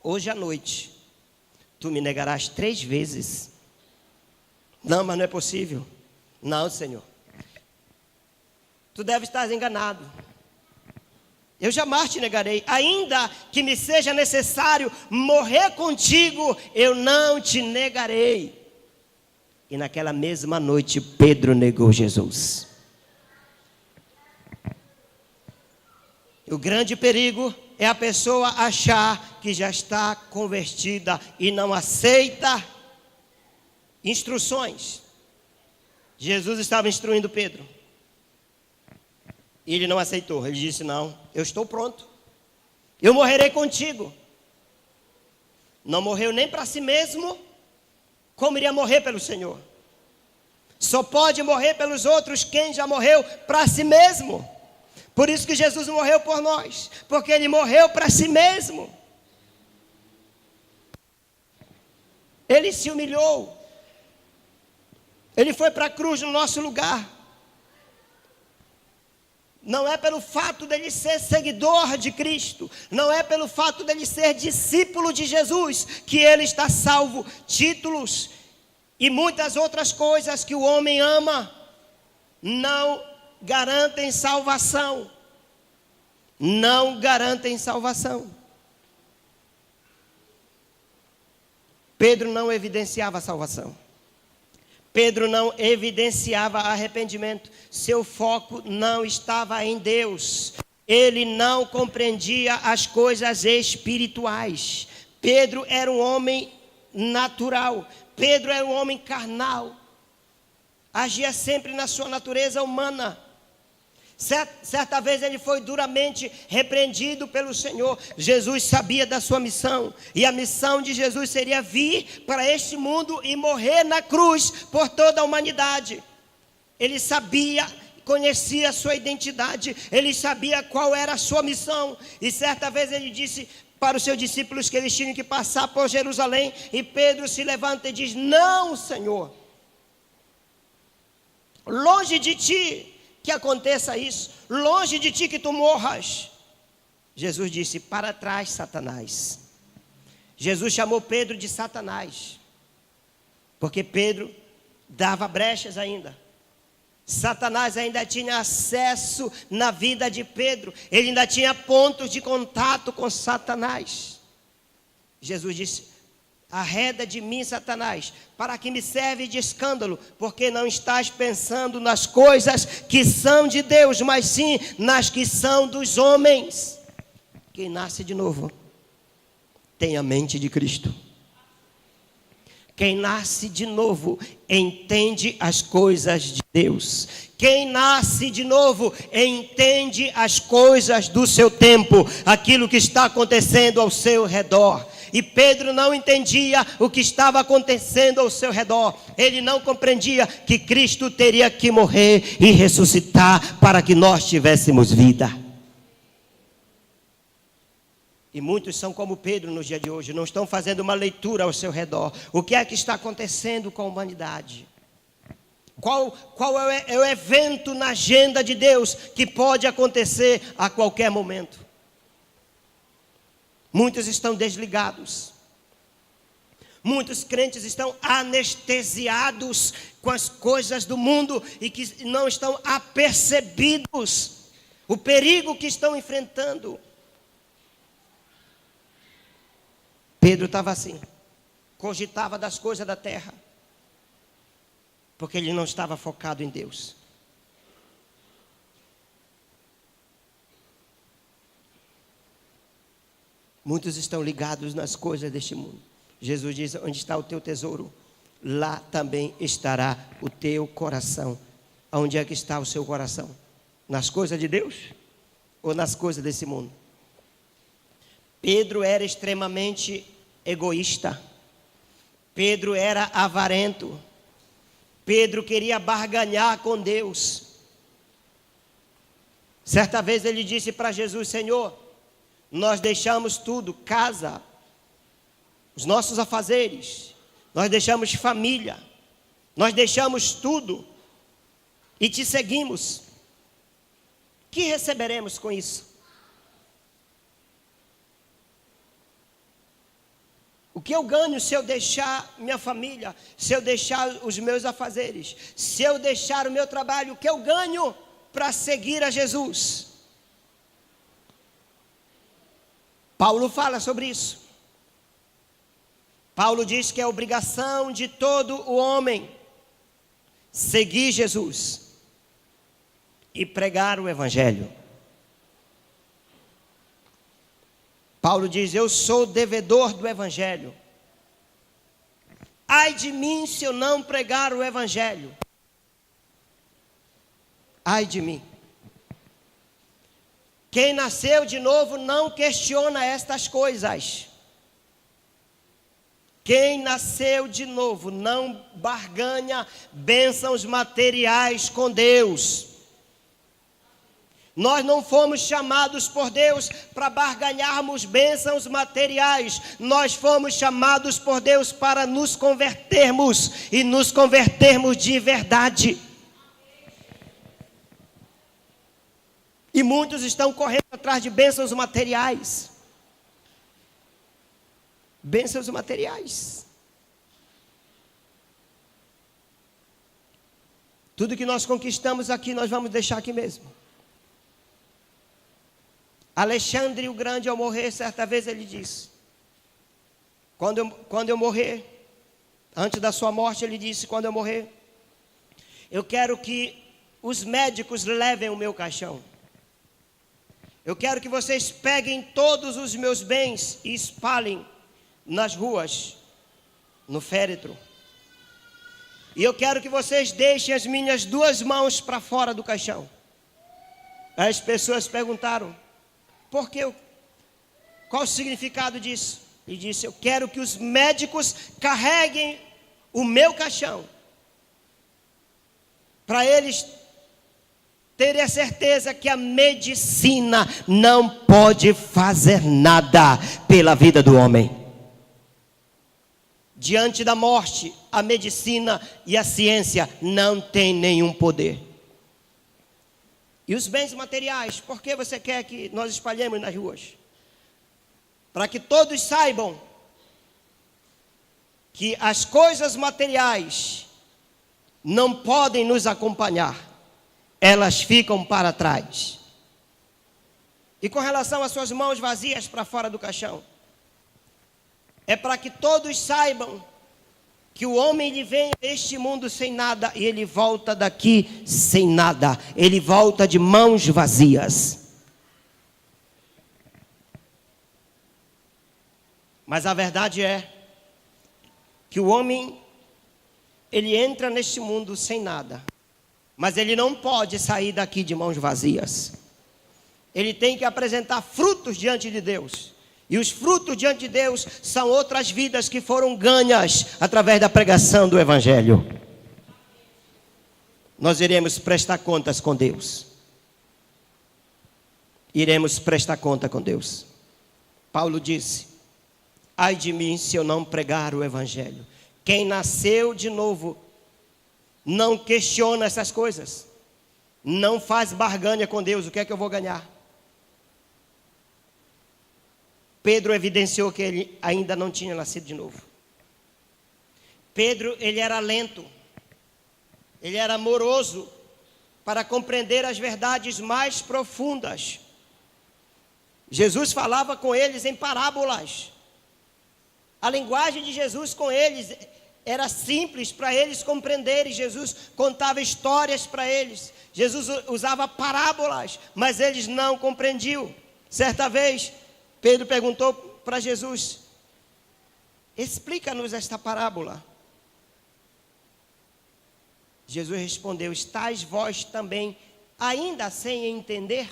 hoje à noite, tu me negarás 3 vezes. Não, mas não é possível. Não, Senhor. Tu deve estar enganado. Eu jamais te negarei, ainda que me seja necessário morrer contigo, eu não te negarei. E naquela mesma noite, Pedro negou Jesus. O grande perigo é a pessoa achar que já está convertida e não aceita instruções. Jesus estava instruindo Pedro. E ele não aceitou. Ele disse: não, eu estou pronto. Eu morrerei contigo. Não morreu nem para si mesmo, como iria morrer pelo Senhor. Só pode morrer pelos outros quem já morreu para si mesmo. Por isso que Jesus morreu por nós, porque Ele morreu para si mesmo. Ele se humilhou. Ele foi para a cruz no nosso lugar. Não é pelo fato dele ser seguidor de Cristo, não é pelo fato dele ser discípulo de Jesus, que ele está salvo. Títulos e muitas outras coisas que o homem ama não garantem salvação. Não garantem salvação. Pedro não evidenciava a salvação. Pedro não evidenciava arrependimento. Seu foco não estava em Deus. Ele não compreendia as coisas espirituais. Pedro era um homem natural. Pedro era um homem carnal. Agia sempre na sua natureza humana. Certa vez ele foi duramente repreendido pelo Senhor. Jesus sabia da sua missão, e a missão de Jesus seria vir para este mundo e morrer na cruz por toda a humanidade. Ele sabia, conhecia a sua identidade, ele sabia qual era a sua missão. E certa vez ele disse para os seus discípulos que eles tinham que passar por Jerusalém, e Pedro se levanta e diz: não, Senhor, longe de ti que aconteça isso, longe de ti que tu morras. Jesus disse: para trás, Satanás. Jesus chamou Pedro de Satanás, porque Pedro dava brechas ainda. Satanás ainda tinha acesso na vida de Pedro, ele ainda tinha pontos de contato com Satanás. Jesus disse: arreda de mim, Satanás, para que me serve de escândalo, porque não estás pensando nas coisas que são de Deus, mas sim nas que são dos homens. Quem nasce de novo tem a mente de Cristo. Quem nasce de novo entende as coisas de Deus. Quem nasce de novo entende as coisas do seu tempo, aquilo que está acontecendo ao seu redor. E Pedro não entendia o que estava acontecendo ao seu redor. Ele não compreendia que Cristo teria que morrer e ressuscitar para que nós tivéssemos vida. E muitos são como Pedro no dia de hoje, não estão fazendo uma leitura ao seu redor. O que é que está acontecendo com a humanidade? Qual é o evento na agenda de Deus que pode acontecer a qualquer momento? Muitos estão desligados. Muitos crentes estão anestesiados com as coisas do mundo e que não estão apercebidos o perigo que estão enfrentando. Pedro estava assim, cogitava das coisas da terra, porque ele não estava focado em Deus. Muitos estão ligados nas coisas deste mundo. Jesus diz: onde está o teu tesouro, lá também estará o teu coração. Onde é que está o seu coração? Nas coisas de Deus ou nas coisas desse mundo? Pedro era extremamente egoísta. Pedro era avarento. Pedro queria barganhar com Deus. Certa vez ele disse para Jesus: Senhor, nós deixamos tudo, casa, os nossos afazeres, nós deixamos família, nós deixamos tudo e te seguimos. Que receberemos com isso? O que eu ganho se eu deixar minha família, se eu deixar os meus afazeres, se eu deixar o meu trabalho? O que eu ganho para seguir a Jesus? Paulo fala sobre isso. Paulo diz que é obrigação de todo o homem seguir Jesus e pregar o Evangelho. Paulo diz: eu sou devedor do Evangelho. Ai de mim se eu não pregar o Evangelho. Ai de mim. Quem nasceu de novo não questiona estas coisas. Quem nasceu de novo não barganha bênçãos materiais com Deus. Nós não fomos chamados por Deus para barganharmos bênçãos materiais. Nós fomos chamados por Deus para nos convertermos e nos convertermos de verdade. E muitos estão correndo atrás de bênçãos materiais. Bênçãos materiais. Tudo que nós conquistamos aqui, nós vamos deixar aqui mesmo. Alexandre o Grande, ao morrer, certa vez ele disse, quando eu morrer, antes da sua morte, ele disse, quando eu morrer, eu quero que os médicos levem o meu caixão. Eu quero que vocês peguem todos os meus bens e espalhem nas ruas, no féretro. E eu quero que vocês deixem as minhas 2 mãos para fora do caixão. As pessoas perguntaram, por quê? Qual o significado disso? Ele disse, eu quero que os médicos carreguem o meu caixão, para eles terem a certeza que a medicina não pode fazer nada pela vida do homem. Diante da morte, a medicina e a ciência não têm nenhum poder. E os bens materiais, por que você quer que nós espalhemos nas ruas? Para que todos saibam que as coisas materiais não podem nos acompanhar, elas ficam para trás. E com relação às suas mãos vazias para fora do caixão, é para que todos saibam que o homem ele vem a este mundo sem nada e ele volta daqui sem nada. Ele volta de mãos vazias. Mas a verdade é que o homem ele entra neste mundo sem nada, mas ele não pode sair daqui de mãos vazias. Ele tem que apresentar frutos diante de Deus. E os frutos diante de Deus são outras vidas que foram ganhas através da pregação do Evangelho. Nós iremos prestar contas com Deus. Iremos prestar conta com Deus. Paulo disse, ai de mim se eu não pregar o Evangelho. Quem nasceu de novo não questiona essas coisas. Não faz barganha com Deus, o que é que eu vou ganhar? Pedro evidenciou que ele ainda não tinha nascido de novo. Pedro, ele era lento, ele era moroso para compreender as verdades mais profundas. Jesus falava com eles em parábolas. A linguagem de Jesus com eles era simples para eles compreenderem. Jesus contava histórias para eles. Jesus usava parábolas, mas eles não compreendiam. Certa vez, Pedro perguntou para Jesus, explica-nos esta parábola. Jesus respondeu, estáis vós também ainda sem entender?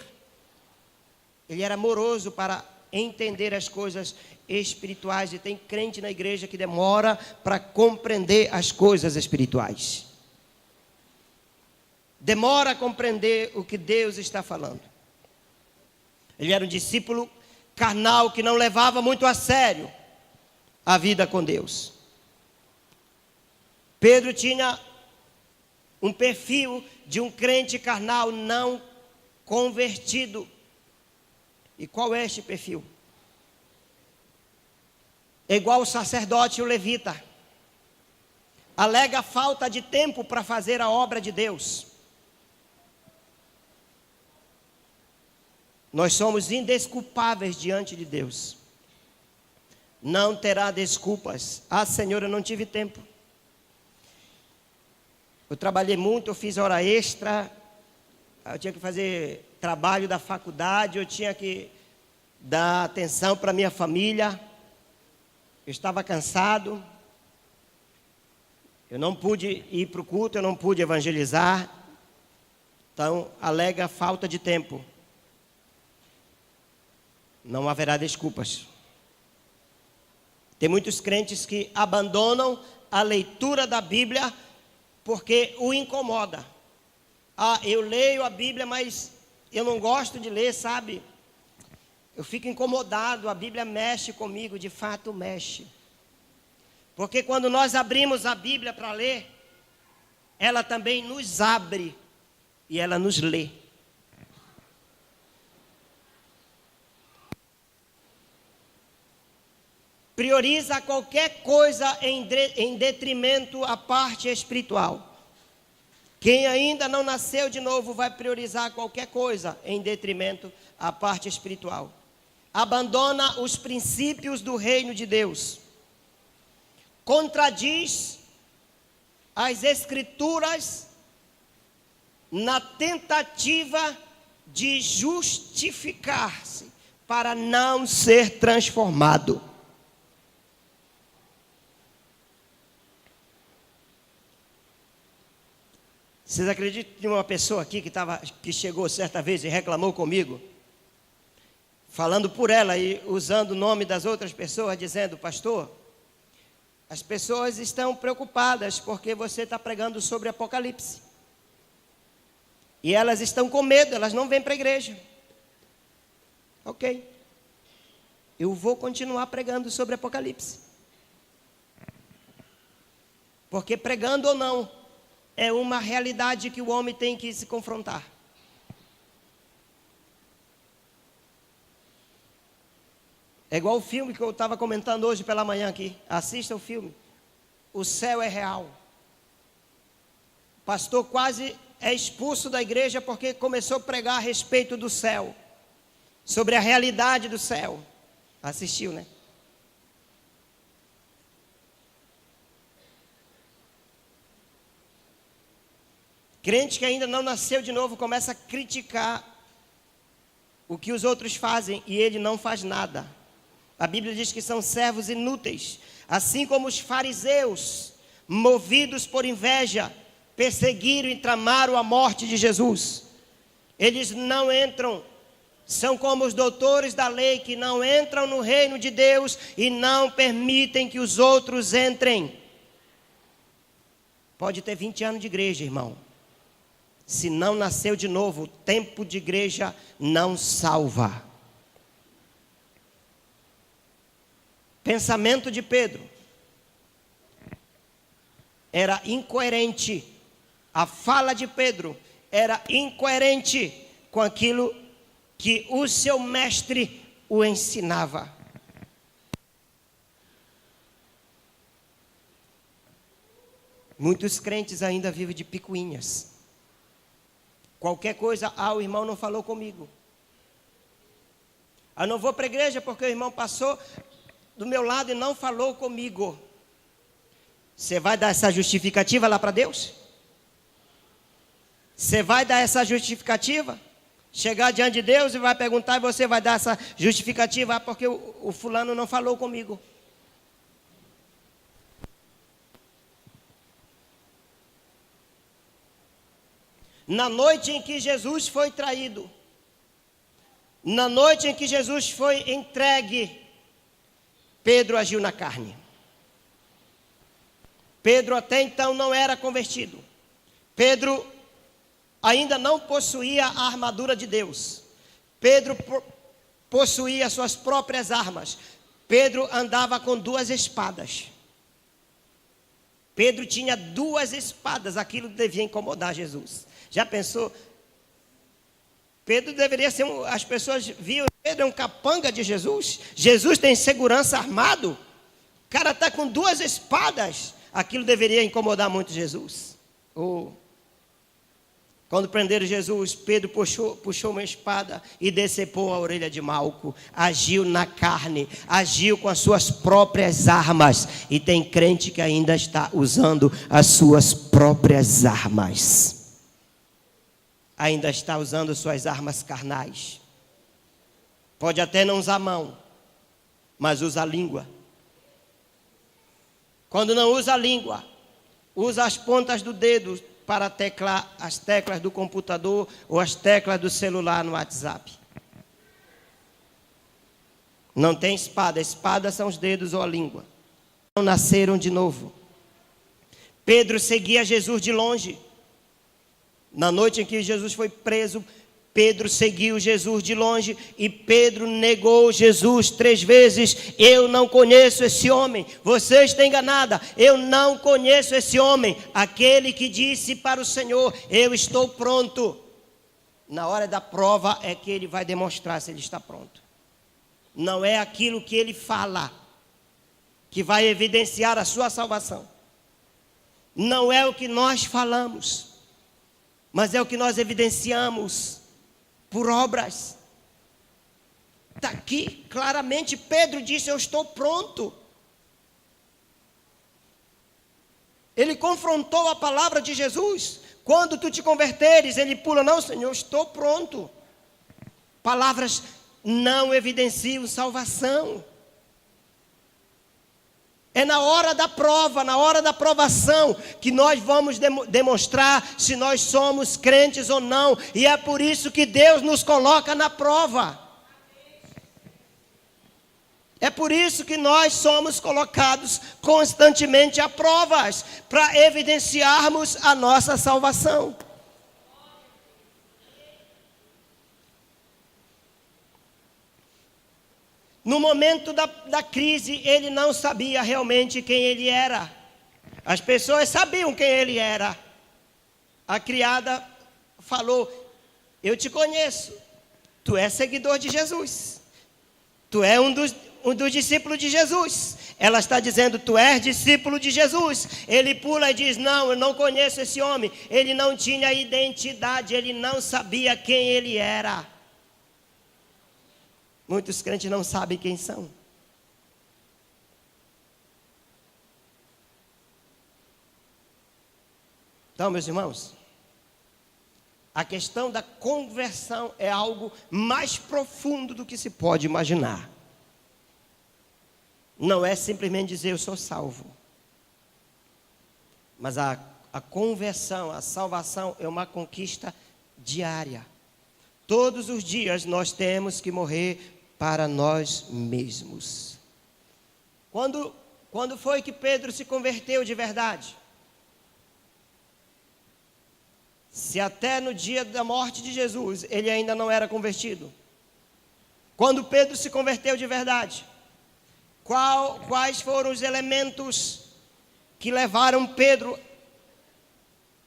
Ele era moroso para entender as coisas espirituais, e tem crente na igreja que demora para compreender as coisas espirituais. Demora a compreender o que Deus está falando. Ele era um discípulo carnal que não levava muito a sério a vida com Deus. Pedro tinha um perfil de um crente carnal não convertido. E qual é este perfil? É igual o sacerdote e o levita. Alega falta de tempo para fazer a obra de Deus. Nós somos indesculpáveis diante de Deus. Não terá desculpas. Ah, Senhor, eu não tive tempo. Eu trabalhei muito, eu fiz hora extra. Eu tinha que fazer trabalho da faculdade, eu tinha que dar atenção para minha família. Eu estava cansado. Eu não pude ir para o culto, eu não pude evangelizar. Então, alega falta de tempo. Não haverá desculpas. Tem muitos crentes que abandonam a leitura da Bíblia porque o incomoda. Ah, eu leio a Bíblia, mas eu não gosto de ler, sabe? Eu fico incomodado, a Bíblia mexe comigo, de fato mexe. Porque quando nós abrimos a Bíblia para ler, ela também nos abre e ela nos lê. Prioriza qualquer coisa em detrimento à parte espiritual. Quem ainda não nasceu de novo vai priorizar qualquer coisa em detrimento à parte espiritual. Abandona os princípios do reino de Deus. Contradiz as Escrituras na tentativa de justificar-se para não ser transformado. Vocês acreditam em uma pessoa aqui que chegou certa vez e reclamou comigo? Falando por ela e usando o nome das outras pessoas, dizendo: pastor, as pessoas estão preocupadas porque você está pregando sobre Apocalipse. E elas estão com medo, elas não vêm para a igreja. Ok. Eu vou continuar pregando sobre Apocalipse. Porque pregando ou não, é uma realidade que o homem tem que se confrontar. É igual o filme que eu estava comentando hoje pela manhã aqui. Assista o filme. O céu é real. O pastor quase é expulso da igreja porque começou a pregar a respeito do céu. Sobre a realidade do céu. Assistiu, né? Crente que ainda não nasceu de novo começa a criticar o que os outros fazem e ele não faz nada. A Bíblia diz que são servos inúteis, assim como os fariseus, movidos por inveja, perseguiram e tramaram a morte de Jesus. Eles não entram, são como os doutores da lei que não entram no reino de Deus e não permitem que os outros entrem. Pode ter 20 anos de igreja, irmão. Se não nasceu de novo, o tempo de igreja não salva. Pensamento de Pedro era incoerente. A fala de Pedro era incoerente com aquilo que o seu mestre o ensinava. Muitos crentes ainda vivem de picuinhas. Qualquer coisa, o irmão não falou comigo. Eu não vou para a igreja porque o irmão passou do meu lado e não falou comigo. Você vai dar essa justificativa lá para Deus? Você vai dar essa justificativa? Chegar diante de Deus e vai perguntar e você vai dar essa justificativa porque o fulano não falou comigo. Na noite em que Jesus foi traído, na noite em que Jesus foi entregue, Pedro agiu na carne. Pedro até então não era convertido. Pedro ainda não possuía a armadura de Deus. Pedro possuía suas próprias armas. Pedro andava com 2 espadas. Pedro tinha 2 espadas, aquilo devia incomodar Jesus. Já pensou? Pedro deveria ser as pessoas viam Pedro é um capanga de Jesus. Jesus tem segurança armado. O cara está com 2 espadas. Aquilo deveria incomodar muito Jesus. Quando prenderam Jesus, Pedro puxou uma espada e decepou a orelha de Malco. Agiu na carne, agiu com as suas próprias armas. E tem crente que ainda está usando as suas próprias armas. Ainda está usando suas armas carnais. Pode até não usar a mão, mas usa a língua. Quando não usa a língua, usa as pontas do dedo para teclar as teclas do computador ou as teclas do celular no WhatsApp. Não tem espada, espada são os dedos ou a língua. Não nasceram de novo. Pedro seguia Jesus de longe. Na noite em que Jesus foi preso, Pedro seguiu Jesus de longe e Pedro negou Jesus 3 vezes. Eu não conheço esse homem. Você está enganada. Eu não conheço esse homem. Aquele que disse para o Senhor: eu estou pronto. Na hora da prova é que ele vai demonstrar se ele está pronto. Não é aquilo que ele fala que vai evidenciar a sua salvação. Não é o que nós falamos, mas é o que nós evidenciamos por obras. Está aqui claramente, Pedro disse: eu estou pronto. Ele confrontou a palavra de Jesus. Quando tu te converteres, ele pula: não, Senhor, eu estou pronto. Palavras não evidenciam salvação. É na hora da prova, na hora da provação, que nós vamos demonstrar se nós somos crentes ou não. E é por isso que Deus nos coloca na prova. É por isso que nós somos colocados constantemente a provas, para evidenciarmos a nossa salvação. No momento da crise, ele não sabia realmente quem ele era. As pessoas sabiam quem ele era. A criada falou: eu te conheço, tu és seguidor de Jesus, tu és um dos discípulos de Jesus. Ela está dizendo: tu és discípulo de Jesus. Ele pula e diz: não, eu não conheço esse homem. Ele não tinha identidade, ele não sabia quem ele era. Muitos crentes não sabem quem são. Então, meus irmãos, a questão da conversão é algo mais profundo do que se pode imaginar. Não é simplesmente dizer eu sou salvo. Mas a conversão, a salvação é uma conquista diária. Todos os dias nós temos que morrer para nós mesmos. Quando foi que Pedro se converteu de verdade? Se até no dia da morte de Jesus ele ainda não era convertido. Quando Pedro se converteu de verdade? Quais foram os elementos que levaram Pedro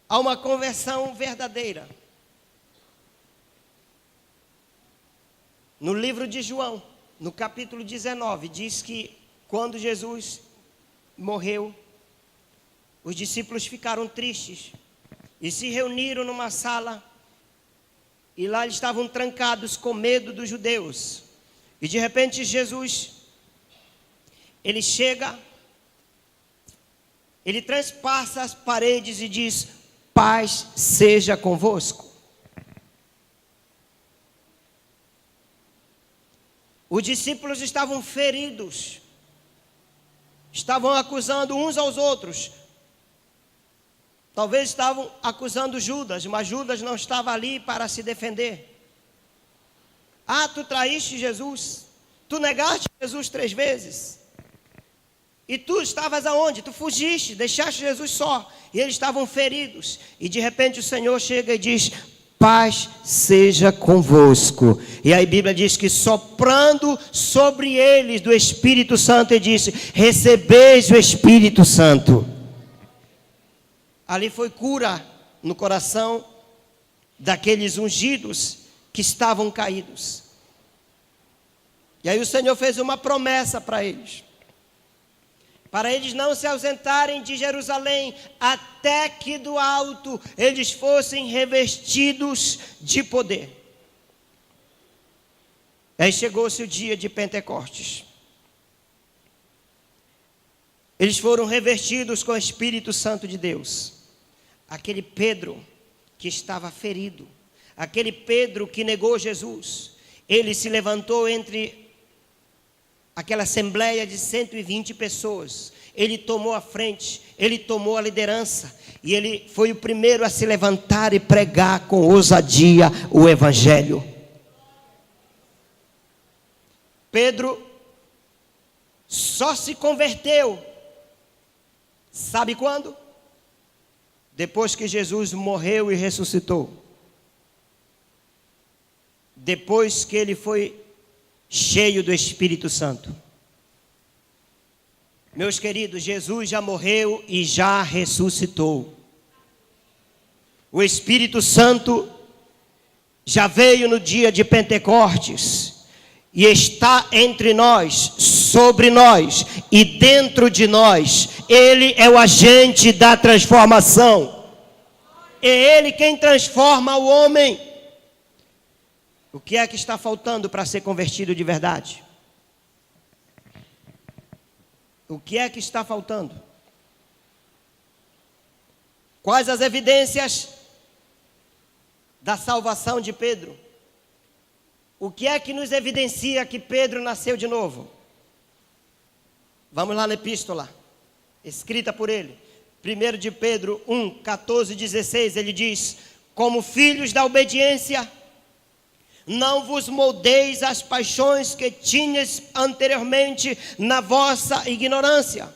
a uma conversão verdadeira? No livro de João, no capítulo 19, diz que quando Jesus morreu, os discípulos ficaram tristes e se reuniram numa sala, e lá eles estavam trancados com medo dos judeus. E de repente Jesus, ele chega, ele transpassa as paredes e diz: paz seja convosco. Os discípulos estavam feridos, estavam acusando uns aos outros. Talvez estavam acusando Judas, mas Judas não estava ali para se defender. Ah, tu traíste Jesus, tu negaste Jesus 3 vezes. E tu estavas aonde? Tu fugiste, deixaste Jesus só. E eles estavam feridos. E de repente o Senhor chega e diz: paz seja convosco. E aí a Bíblia diz que soprando sobre eles do Espírito Santo, ele disse: recebeis o Espírito Santo. Ali foi cura no coração daqueles ungidos que estavam caídos. E aí o Senhor fez uma promessa para eles não se ausentarem de Jerusalém, até que do alto eles fossem revestidos de poder. Aí chegou-se o dia de Pentecostes. Eles foram revestidos com o Espírito Santo de Deus. Aquele Pedro que estava ferido, aquele Pedro que negou Jesus, ele se levantou entre aquela assembleia de 120 pessoas, ele tomou a frente, ele tomou a liderança, e ele foi o primeiro a se levantar e pregar com ousadia o Evangelho. Pedro só se converteu, sabe quando? Depois que Jesus morreu e ressuscitou. depois que ele foi cheio do Espírito Santo. Meus queridos, Jesus já morreu e já ressuscitou. O Espírito Santo já veio no dia de Pentecostes e está entre nós, sobre nós e dentro de nós. Ele é o agente da transformação. É Ele quem transforma o homem. O que é que está faltando para ser convertido de verdade? O que é que está faltando? Quais as evidências da salvação de Pedro? O que é que nos evidencia que Pedro nasceu de novo? Vamos lá na epístola, escrita por ele. 1 de Pedro 1, 14 e 16, ele diz: como filhos da obediência, não vos moldeis às paixões que tinhas anteriormente na vossa ignorância.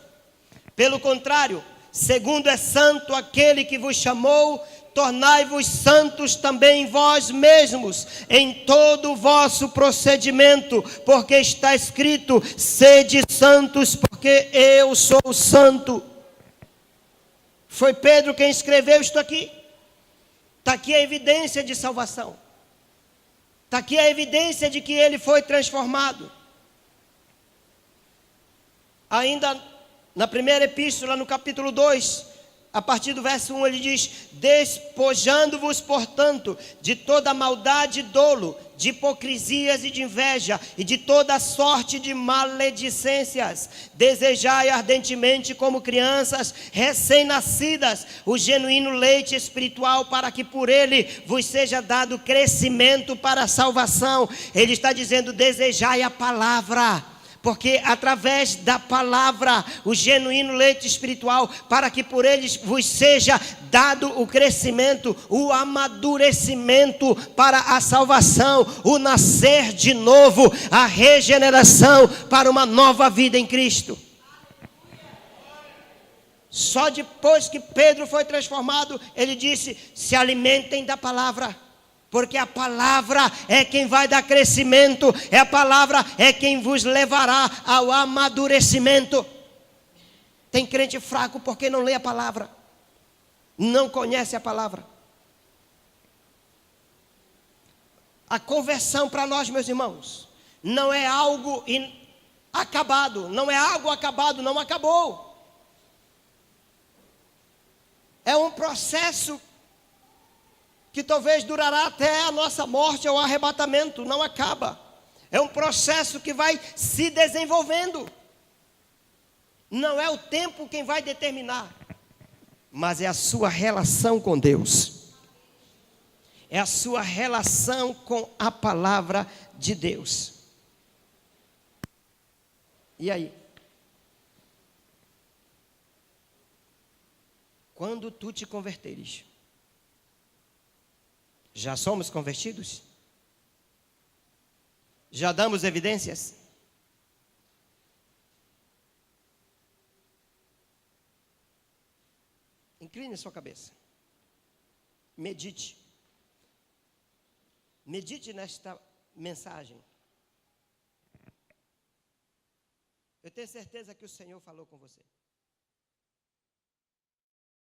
Pelo contrário, segundo é santo aquele que vos chamou, tornai-vos santos também vós mesmos, em todo o vosso procedimento, porque está escrito: sede santos, porque eu sou santo. Foi Pedro quem escreveu isto aqui. Está aqui a evidência de salvação. Está aqui a evidência de que ele foi transformado. Ainda na primeira epístola, no capítulo 2, a partir do verso 1, ele diz: despojando-vos, portanto, de toda maldade e dolo, de hipocrisias e de inveja, e de toda sorte de maledicências, desejai ardentemente, como crianças recém-nascidas, o genuíno leite espiritual, para que por ele vos seja dado crescimento para a salvação. Ele está dizendo: desejai a palavra, porque através da palavra, o genuíno leite espiritual, para que por eles vos seja dado o crescimento, o amadurecimento para a salvação, o nascer de novo, a regeneração para uma nova vida em Cristo. Só depois que Pedro foi transformado, ele disse: se alimentem da palavra. Porque a palavra é quem vai dar crescimento, a palavra é quem vos levará ao amadurecimento. Tem crente fraco porque não lê a palavra, não conhece a palavra. A conversão para nós, meus irmãos, não é algo acabado, não é algo acabado, não acabou. É um processo que talvez durará até a nossa morte ou arrebatamento, não acaba. É um processo que vai se desenvolvendo. Não é o tempo quem vai determinar, mas é a sua relação com Deus. É a sua relação com a palavra de Deus. E aí? Quando tu te converteres, já somos convertidos? Já damos evidências? Incline sua cabeça. Medite. Medite nesta mensagem. Eu tenho certeza que o Senhor falou com você.